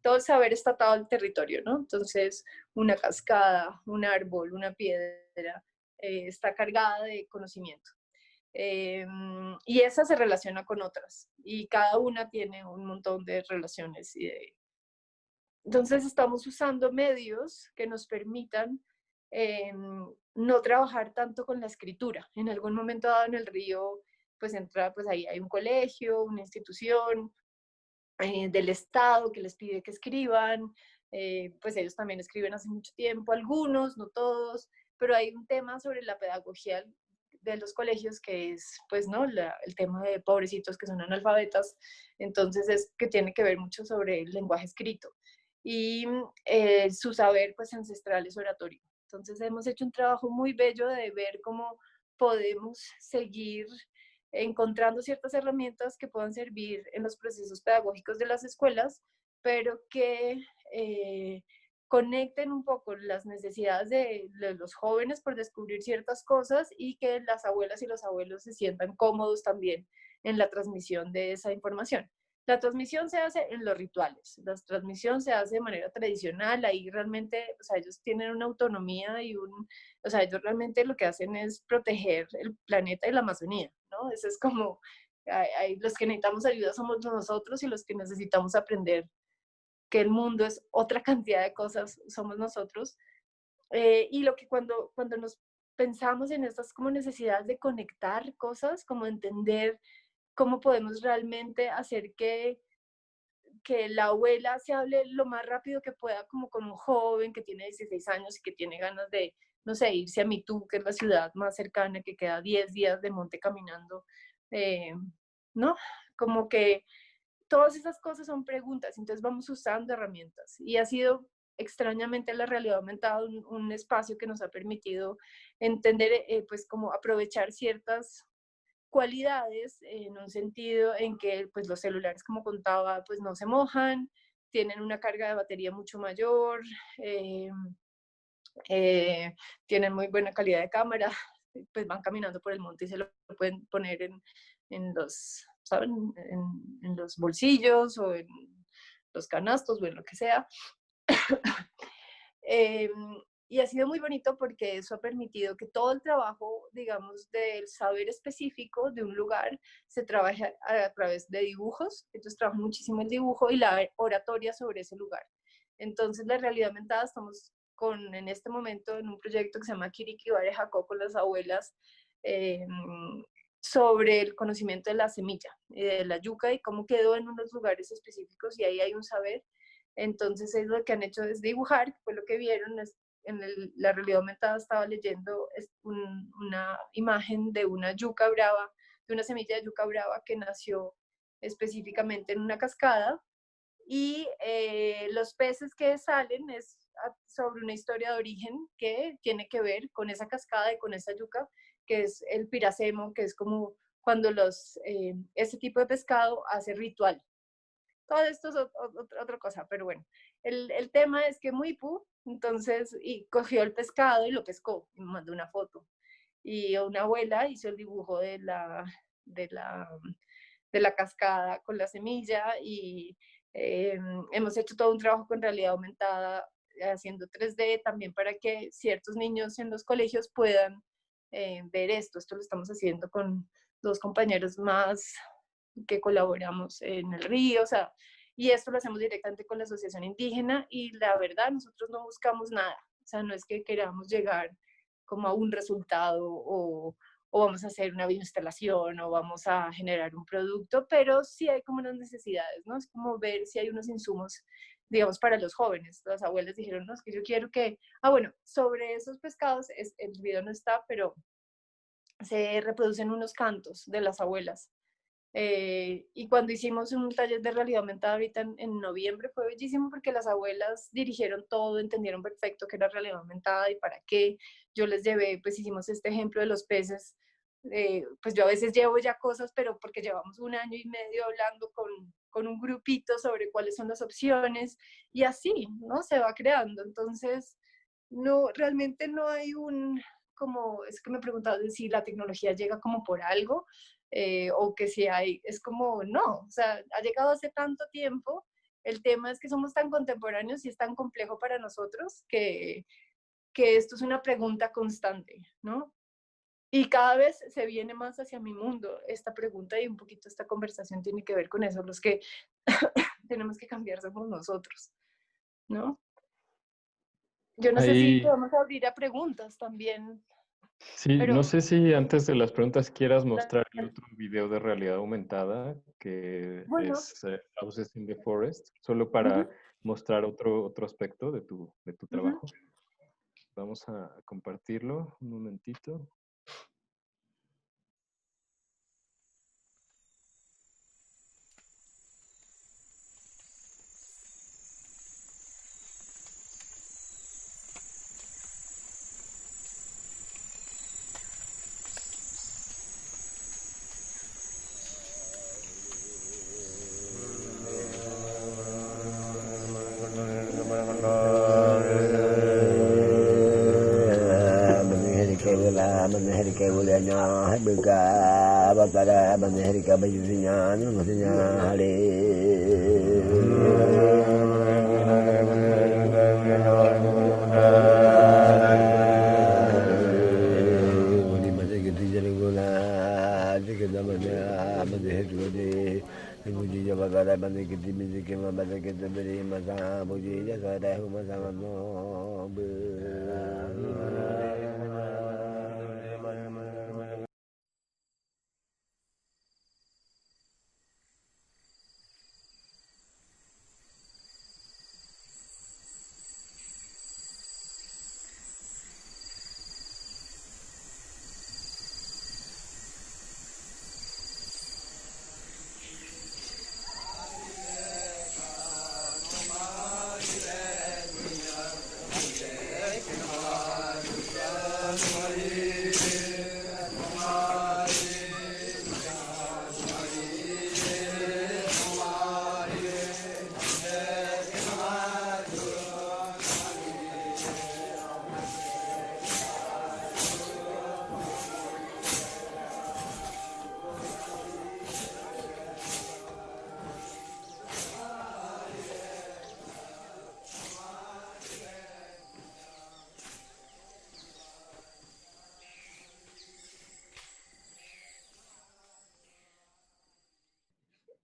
todo el saber está atado al territorio, ¿no? Entonces, una cascada, un árbol, una piedra, está cargada de conocimiento. Y esa se relaciona con otras, y cada una tiene un montón de relaciones. Entonces, estamos usando medios que nos permitan no trabajar tanto con la escritura. En algún momento dado en el río, pues entra, pues ahí hay un colegio, una institución, del Estado que les pide que escriban, pues ellos también escriben hace mucho tiempo, algunos, no todos, pero hay un tema sobre la pedagogía de los colegios que es, pues, ¿no? El tema de pobrecitos que son analfabetas, entonces es que tiene que ver mucho sobre el lenguaje escrito y su saber, pues, ancestral es oratorio. Entonces hemos hecho un trabajo muy bello de ver cómo podemos seguir encontrando ciertas herramientas que puedan servir en los procesos pedagógicos de las escuelas, pero que conecten un poco las necesidades de los jóvenes por descubrir ciertas cosas y que las abuelas y los abuelos se sientan cómodos también en la transmisión de esa información. La transmisión se hace en los rituales, la transmisión se hace de manera tradicional, ahí realmente, o sea, ellos tienen una autonomía y o sea, ellos realmente lo que hacen es proteger el planeta y la Amazonía, ¿no? Eso es como, los que necesitamos ayuda somos nosotros y los que necesitamos aprender que el mundo es otra cantidad de cosas somos nosotros. Y lo que cuando nos pensamos en estas como necesidades de conectar cosas, como entender cómo podemos realmente hacer que la abuela se hable lo más rápido que pueda, como con un joven que tiene 16 años y que tiene ganas de, no sé, irse a Mitú, que es la ciudad más cercana, que queda 10 días de monte caminando, ¿no? Como que todas esas cosas son preguntas, entonces vamos usando herramientas. Y ha sido extrañamente la realidad aumentada un espacio que nos ha permitido entender, pues como aprovechar ciertas cualidades en un sentido en que pues los celulares, como contaba, pues no se mojan, tienen una carga de batería mucho mayor, eh, tienen muy buena calidad de cámara, pues van caminando por el monte y se lo pueden poner en los, ¿saben? En los bolsillos o en los canastos o en lo que sea. Eh, y ha sido muy bonito porque eso ha permitido que todo el trabajo, digamos, del saber específico de un lugar se trabaje a través de dibujos. Entonces trabajo muchísimo el dibujo y la oratoria sobre ese lugar. Entonces la realidad aumentada estamos en este momento en un proyecto que se llama Kirikibare Jacó con las abuelas, sobre el conocimiento de la semilla, de la yuca y cómo quedó en unos lugares específicos, y ahí hay un saber. Entonces es lo que han hecho es dibujar, que fue lo que vieron la realidad aumentada. Estaba leyendo una imagen de una yuca brava, de una semilla de yuca brava que nació específicamente en una cascada, y los peces que salen es sobre una historia de origen que tiene que ver con esa cascada y con esa yuca, que es el piracemo, que es como cuando ese tipo de pescado hace ritual. Todo esto es otra cosa, pero bueno, el tema es que Muipu, entonces, y cogió el pescado y lo pescó, y me mandó una foto. Y una abuela hizo el dibujo de la, de la cascada con la semilla, y hemos hecho todo un trabajo con realidad aumentada, haciendo 3D también para que ciertos niños en los colegios puedan ver esto. Esto lo estamos haciendo con 2 compañeros más que colaboramos en el río, o sea, y esto lo hacemos directamente con la asociación indígena, y la verdad nosotros no buscamos nada, o sea, no es que queramos llegar como a un resultado, o vamos a hacer una bioinstalación o vamos a generar un producto, pero sí hay como unas necesidades, ¿no? Es como ver si hay unos insumos, digamos, para los jóvenes. Las abuelas dijeron, no, es que yo quiero que, bueno, sobre esos pescados, el video no está, pero se reproducen unos cantos de las abuelas. Y cuando hicimos un taller de realidad aumentada ahorita en noviembre fue bellísimo porque las abuelas dirigieron todo, entendieron perfecto qué era realidad aumentada y para qué. Yo les llevé, pues hicimos este ejemplo de los peces. Pues yo a veces llevo ya cosas, pero porque llevamos 1 año y medio hablando con un grupito sobre cuáles son las opciones, y así, ¿no? Se va creando. Entonces, no, realmente no hay como, es que me preguntaba si la tecnología llega como por algo, o que si hay, es como, no, o sea, ha llegado hace tanto tiempo. El tema es que somos tan contemporáneos y es tan complejo para nosotros que esto es una pregunta constante, ¿no? Y cada vez se viene más hacia mi mundo esta pregunta, y un poquito esta conversación tiene que ver con eso. Los que tenemos que cambiar somos nosotros, ¿no? Yo no sé si Ahí, vamos a abrir a preguntas también, sí, no pero sé si antes de las preguntas quieras mostrar el otro video de realidad aumentada, que bueno, es Houses in the Forest, solo para uh-huh, mostrar otro aspecto de tu uh-huh. trabajo. Vamos a compartirlo un momentito.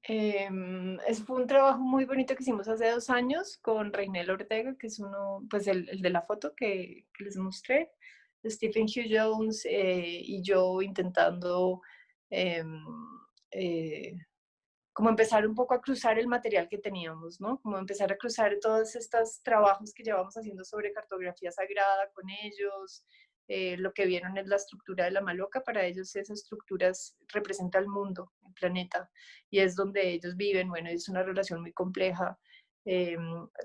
Ese fue un trabajo muy bonito que hicimos hace 2 años con Reinel Ortega, que es uno, pues el de la foto que les mostré, de Stephen Hugh Jones, y yo intentando em, eh, como empezar un poco a cruzar el material que teníamos, ¿no? Como empezar a cruzar todos estos trabajos que llevamos haciendo sobre cartografía sagrada con ellos. Lo que vieron es la estructura de la Maloca. Para ellos esa estructura representa el mundo, el planeta, y es donde ellos viven. Bueno, es una relación muy compleja.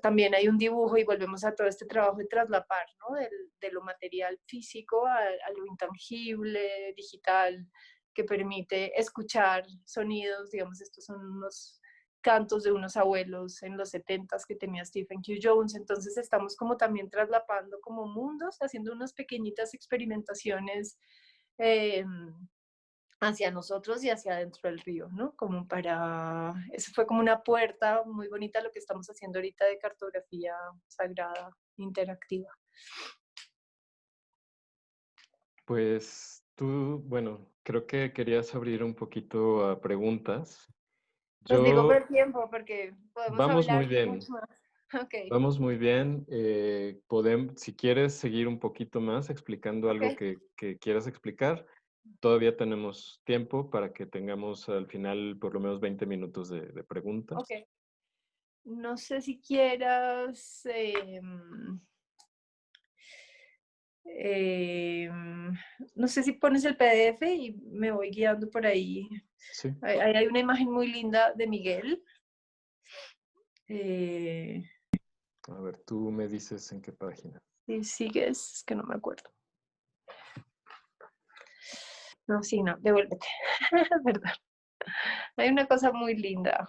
También hay un dibujo y volvemos a todo este trabajo de traslapar, ¿no? De lo material físico a lo intangible, digital, que permite escuchar sonidos. Digamos, estos son unos cantos de unos abuelos en los 70s que tenía Stephen Hugh Jones. Entonces estamos como también traslapando como mundos, haciendo unas pequeñitas experimentaciones eh, hacia nosotros y hacia adentro del río, ¿no? Como para, eso fue como una puerta muy bonita lo que estamos haciendo ahorita de cartografía sagrada interactiva. Pues tú, bueno, creo que querías abrir un poquito a preguntas. Los digo por Yo, el tiempo porque podemos vamos muy hablar bien, mucho más. Ok, vamos muy bien. Si quieres seguir un poquito más explicando ok, algo que quieras explicar, todavía tenemos tiempo para que tengamos al final por lo menos 20 minutos de preguntas. ok. No sé si quieras, no sé si pones el PDF y me voy guiando por ahí. Sí. Hay una imagen muy linda de Miguel. Eh, A ver, tú me dices en qué página. si sigues, es que no me acuerdo. No, sí, no, devuélvete. Perdón. Hay una cosa muy linda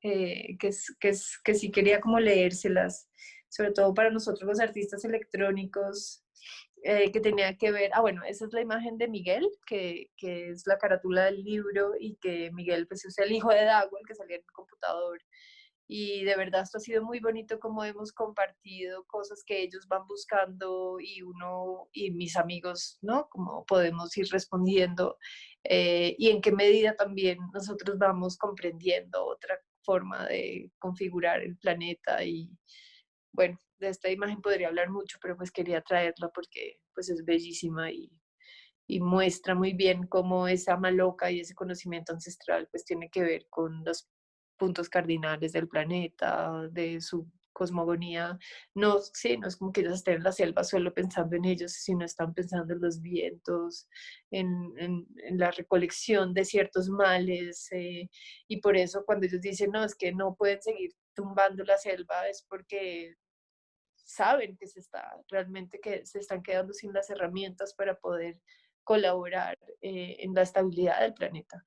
que sí quería como leérselas, sobre todo para nosotros los artistas electrónicos, que tenía que ver, bueno, esa es la imagen de Miguel, que es la carátula del libro, y que Miguel pues es el hijo de Dago, el que salía en el computador. Y de verdad esto ha sido muy bonito, como hemos compartido cosas que ellos van buscando y uno y mis amigos, ¿no? Como podemos ir respondiendo, y en qué medida también nosotros vamos comprendiendo otra forma de configurar el planeta. Y bueno, de esta imagen podría hablar mucho, pero pues quería traerla porque pues es bellísima y muestra muy bien cómo esa maloca y ese conocimiento ancestral pues tiene que ver con los puntos cardinales del planeta, de su cosmogonía. No, sí, no es como que ellos estén en la selva solo pensando en ellos, sino están pensando en los vientos, en la recolección de ciertos males, y por eso cuando ellos dicen, no, es que no pueden seguir tumbando la selva, es porque saben que realmente que se están quedando sin las herramientas para poder colaborar en la estabilidad del planeta.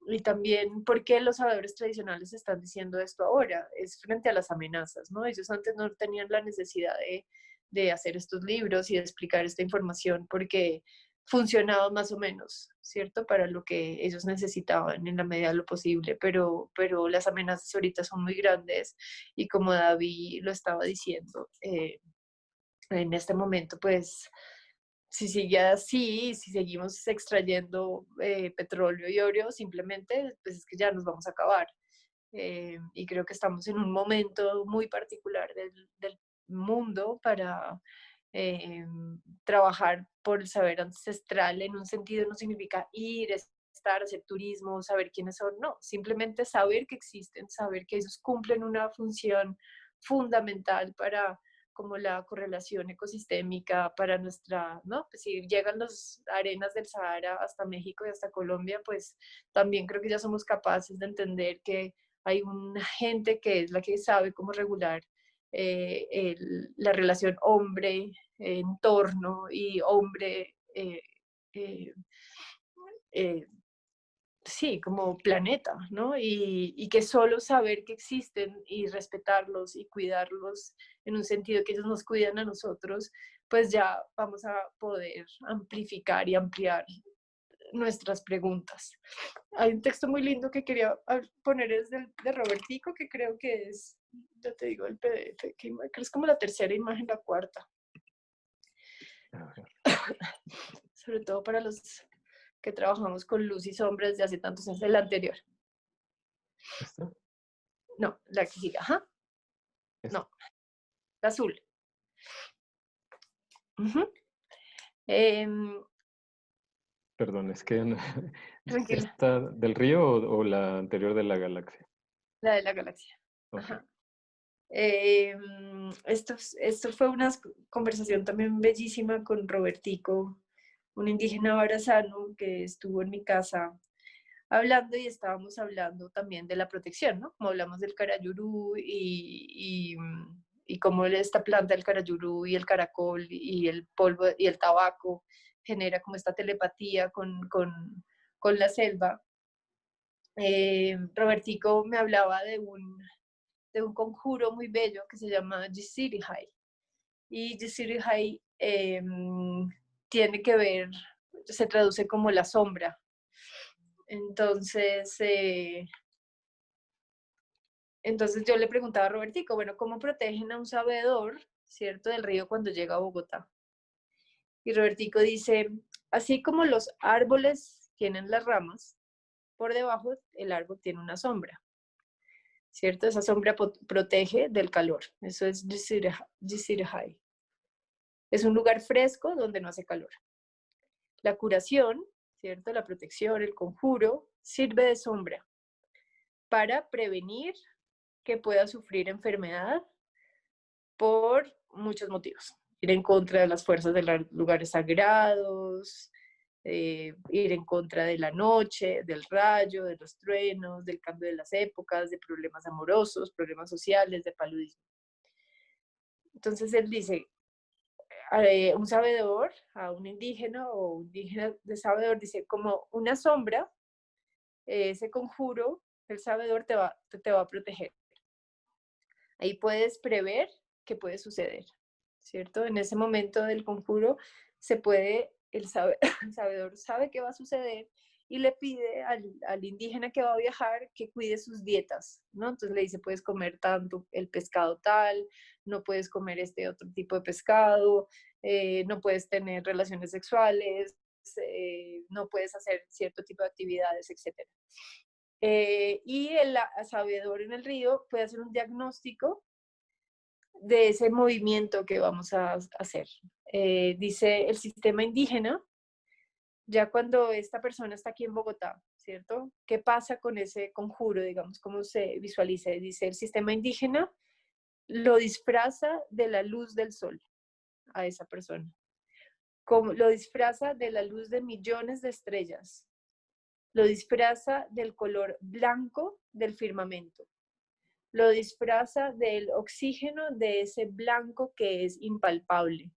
Y también, ¿por qué los sabedores tradicionales están diciendo esto ahora? Es frente a las amenazas, ¿no? Ellos antes no tenían la necesidad de hacer estos libros y de explicar esta información porque funcionaba más o menos, ¿cierto? Para lo que ellos necesitaban en la medida de lo posible, pero las amenazas ahorita son muy grandes y como David lo estaba diciendo, en este momento, pues si sigue así, si seguimos extrayendo petróleo y oro, simplemente pues es que ya nos vamos a acabar. Y creo que estamos en un momento muy particular del mundo para eh, trabajar por el saber ancestral. En un sentido no significa ir, estar, hacer turismo, saber quiénes son, no, simplemente saber que existen, saber que ellos cumplen una función fundamental para como la correlación ecosistémica para nuestra, ¿no? Pues si llegan las arenas del Sahara hasta México y hasta Colombia, pues también creo que ya somos capaces de entender que hay una gente que es la que sabe cómo regular la relación hombre-entorno y hombre, eh, sí, como planeta, ¿no? Y que solo saber que existen y respetarlos y cuidarlos en un sentido que ellos nos cuidan a nosotros, pues ya vamos a poder amplificar y ampliar nuestras preguntas. Hay un texto muy lindo que quería poner, es de Robertico, que creo que es, ya te digo, el PDF, que creo que es como la tercera imagen, la cuarta. Sobre todo para los que trabajamos con luz y sombras de hace tantos años, el anterior. ¿Esta? No, la que sigue, ajá. ¿Esta? No, la azul. Ujú. Em, Perdón, es que tranquila, ¿esta del río o la anterior de la galaxia? la de la galaxia. Ok. Ajá. Esto fue una conversación también bellísima con Robertico, un indígena barazano que estuvo en mi casa hablando y estábamos hablando también de la protección, ¿no? Como hablamos del carayurú y cómo esta planta del carayurú y el caracol y el polvo y el tabaco genera como esta telepatía con la selva. Robertico me hablaba de un conjuro muy bello que se llama Gisirihai. Y Gisirihai tiene que ver, se traduce como la sombra. Entonces, entonces yo le preguntaba a Robertico, bueno, ¿cómo protegen a un sabedor, cierto, del río cuando llega a Bogotá? Y Robertico dice, así como los árboles tienen las ramas, por debajo el árbol tiene una sombra, ¿cierto? Esa sombra protege del calor. Eso es Gisirihai. Es un lugar fresco donde no hace calor. La curación, ¿cierto? La protección, el conjuro, sirve de sombra para prevenir que pueda sufrir enfermedad por muchos motivos. Ir en contra de las fuerzas de los lugares sagrados, ir en contra de la noche, del rayo, de los truenos, del cambio de las épocas, de problemas amorosos, problemas sociales, de paludismo. Entonces él dice, un sabedor, a un indígena o un indígena de sabedor, dice como una sombra, ese conjuro, el sabedor te va a proteger. Ahí puedes prever qué puede suceder, ¿cierto? En ese momento del conjuro se puede, el sabedor sabe qué va a suceder y le pide al indígena que va a viajar que cuide sus dietas, ¿no? Entonces le dice, puedes comer tanto el pescado tal, no puedes comer este otro tipo de pescado, no puedes tener relaciones sexuales, no puedes hacer cierto tipo de actividades, etc. Y el sabedor en el río puede hacer un diagnóstico de ese movimiento que vamos a hacer. Dice el sistema indígena, ya cuando esta persona está aquí en Bogotá, ¿cierto? ¿Qué pasa con ese conjuro, digamos, cómo se visualiza? Dice el sistema indígena lo disfraza de la luz del sol a esa persona, como lo disfraza de la luz de millones de estrellas, lo disfraza del color blanco del firmamento, lo disfraza del oxígeno de ese blanco que es impalpable,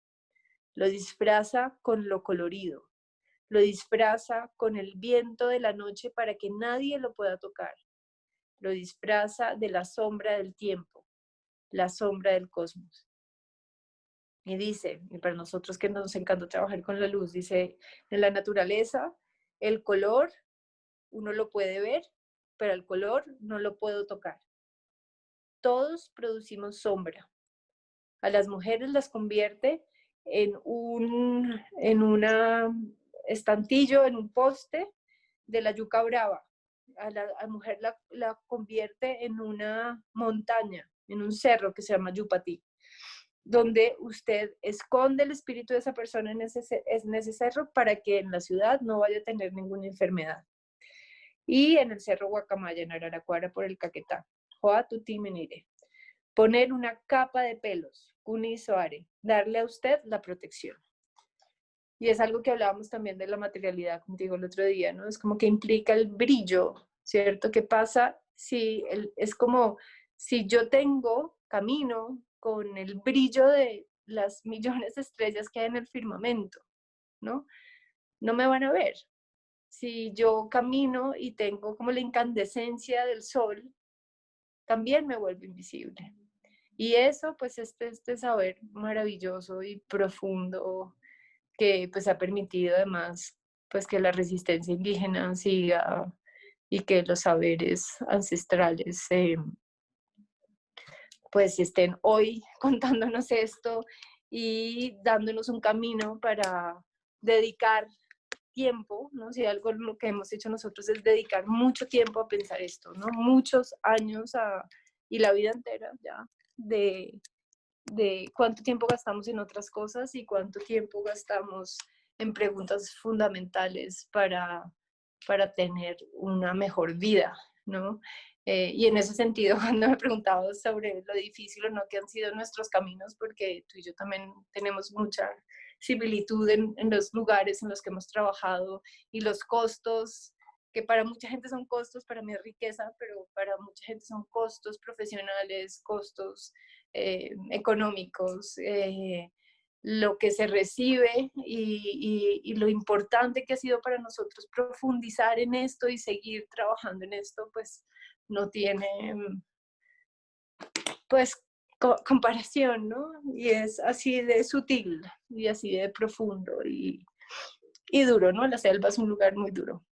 lo disfraza con lo colorido, lo disfraza con el viento de la noche para que nadie lo pueda tocar, lo disfraza de la sombra del tiempo, la sombra del cosmos. Y dice, y para nosotros que nos encanta trabajar con la luz, dice, en la naturaleza el color uno lo puede ver, pero el color no lo puedo tocar. Todos producimos sombra. A las mujeres las convierte en una estantillo, en un poste de la yuca brava. A la mujer la convierte en una montaña, en un cerro que se llama Yupatí, donde usted esconde el espíritu de esa persona en ese cerro para que en la ciudad no vaya a tener ninguna enfermedad. Y en el cerro Guacamaya, en Araraquara, por el Caquetá. Joa Tuti Menire. Poner una capa de pelos, Kuni Soare, darle a usted la protección. Y es algo que hablábamos también de la materialidad contigo el otro día, ¿no? Es como que implica el brillo, ¿cierto? ¿Qué pasa si es como si yo camino con el brillo de las millones de estrellas que hay en el firmamento, ¿no? No me van a ver. Si yo camino y tengo como la incandescencia del sol, también me vuelvo invisible. Y eso, pues, este saber maravilloso y profundo que, pues, ha permitido además, pues, que la resistencia indígena siga y que los saberes ancestrales, pues, estén hoy contándonos esto y dándonos un camino para dedicar tiempo, ¿no? Si algo lo que hemos hecho nosotros es dedicar mucho tiempo a pensar esto, ¿no? Muchos años y la vida entera ya de cuánto tiempo gastamos en otras cosas y cuánto tiempo gastamos en preguntas fundamentales para tener una mejor vida, ¿no? Y en ese sentido, cuando me preguntabas sobre lo difícil o no que han sido nuestros caminos, porque tú y yo también tenemos mucha similitud en los lugares en los que hemos trabajado y los costos, que para mucha gente son costos, para mí es riqueza, pero para mucha gente son costos profesionales, costos económicos, lo que se recibe y lo importante que ha sido para nosotros profundizar en esto y seguir trabajando en esto, pues no tiene, pues, comparación, ¿no? Y es así de sutil y así de profundo y duro, ¿no? La selva es un lugar muy duro.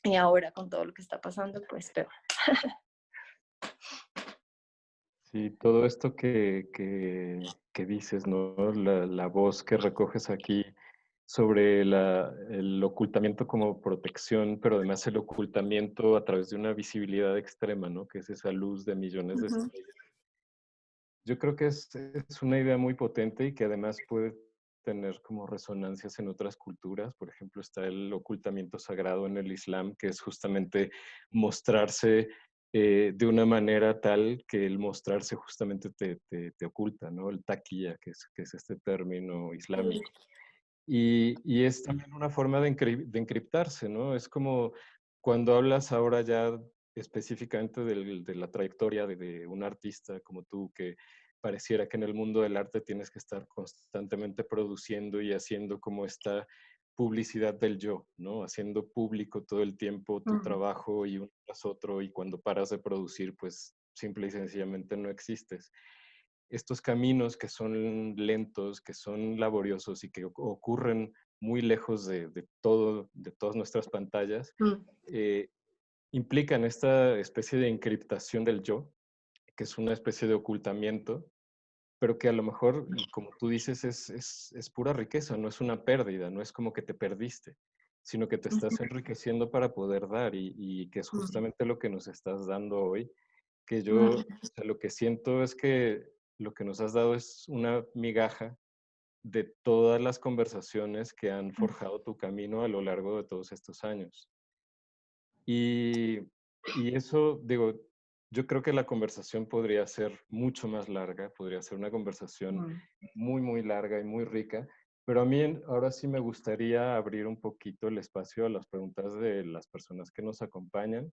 Y ahora con todo lo que está pasando, pues peor. Sí, todo esto que dices, ¿no? La voz que recoges aquí sobre el ocultamiento como protección, pero además el ocultamiento a través de una visibilidad extrema, ¿no? Que es esa luz de millones de Ujú. estrellas. Yo creo que es una idea muy potente y que además puede tener como resonancias en otras culturas. Por ejemplo, está el ocultamiento sagrado en el Islam, que es justamente mostrarse de una manera tal que el mostrarse justamente te oculta, ¿no? El taquilla, que es este término islámico. Y es también una forma de encriptarse, ¿no? Es como cuando hablas ahora ya específicamente de la trayectoria de un artista como tú, que pareciera que en el mundo del arte tienes que estar constantemente produciendo y haciendo como esta publicidad del yo, ¿no? Haciendo público todo el tiempo tu Ujú. trabajo y uno tras otro, y cuando paras de producir, pues simple y sencillamente no existes. Estos caminos que son lentos, que son laboriosos y que ocurren muy lejos de todas nuestras pantallas, Mm. eh, implican esta especie de encriptación del yo, que es una especie de ocultamiento, pero que a lo mejor, como tú dices, es pura riqueza, no es una pérdida, no es como que te perdiste, sino que te estás Ujú. enriqueciendo para poder dar y que es Mm. justamente lo que nos estás dando hoy, que yo, Mm. o sea, lo que siento es que lo que nos has dado es una migaja de todas las conversaciones que han forjado tu camino a lo largo de todos estos años. Y, y eso, digo, yo creo que la conversación podría ser mucho más larga, podría ser una conversación Mm. muy, muy larga y muy rica, pero a mí ahora sí me gustaría abrir un poquito el espacio a las preguntas de las personas que nos acompañan.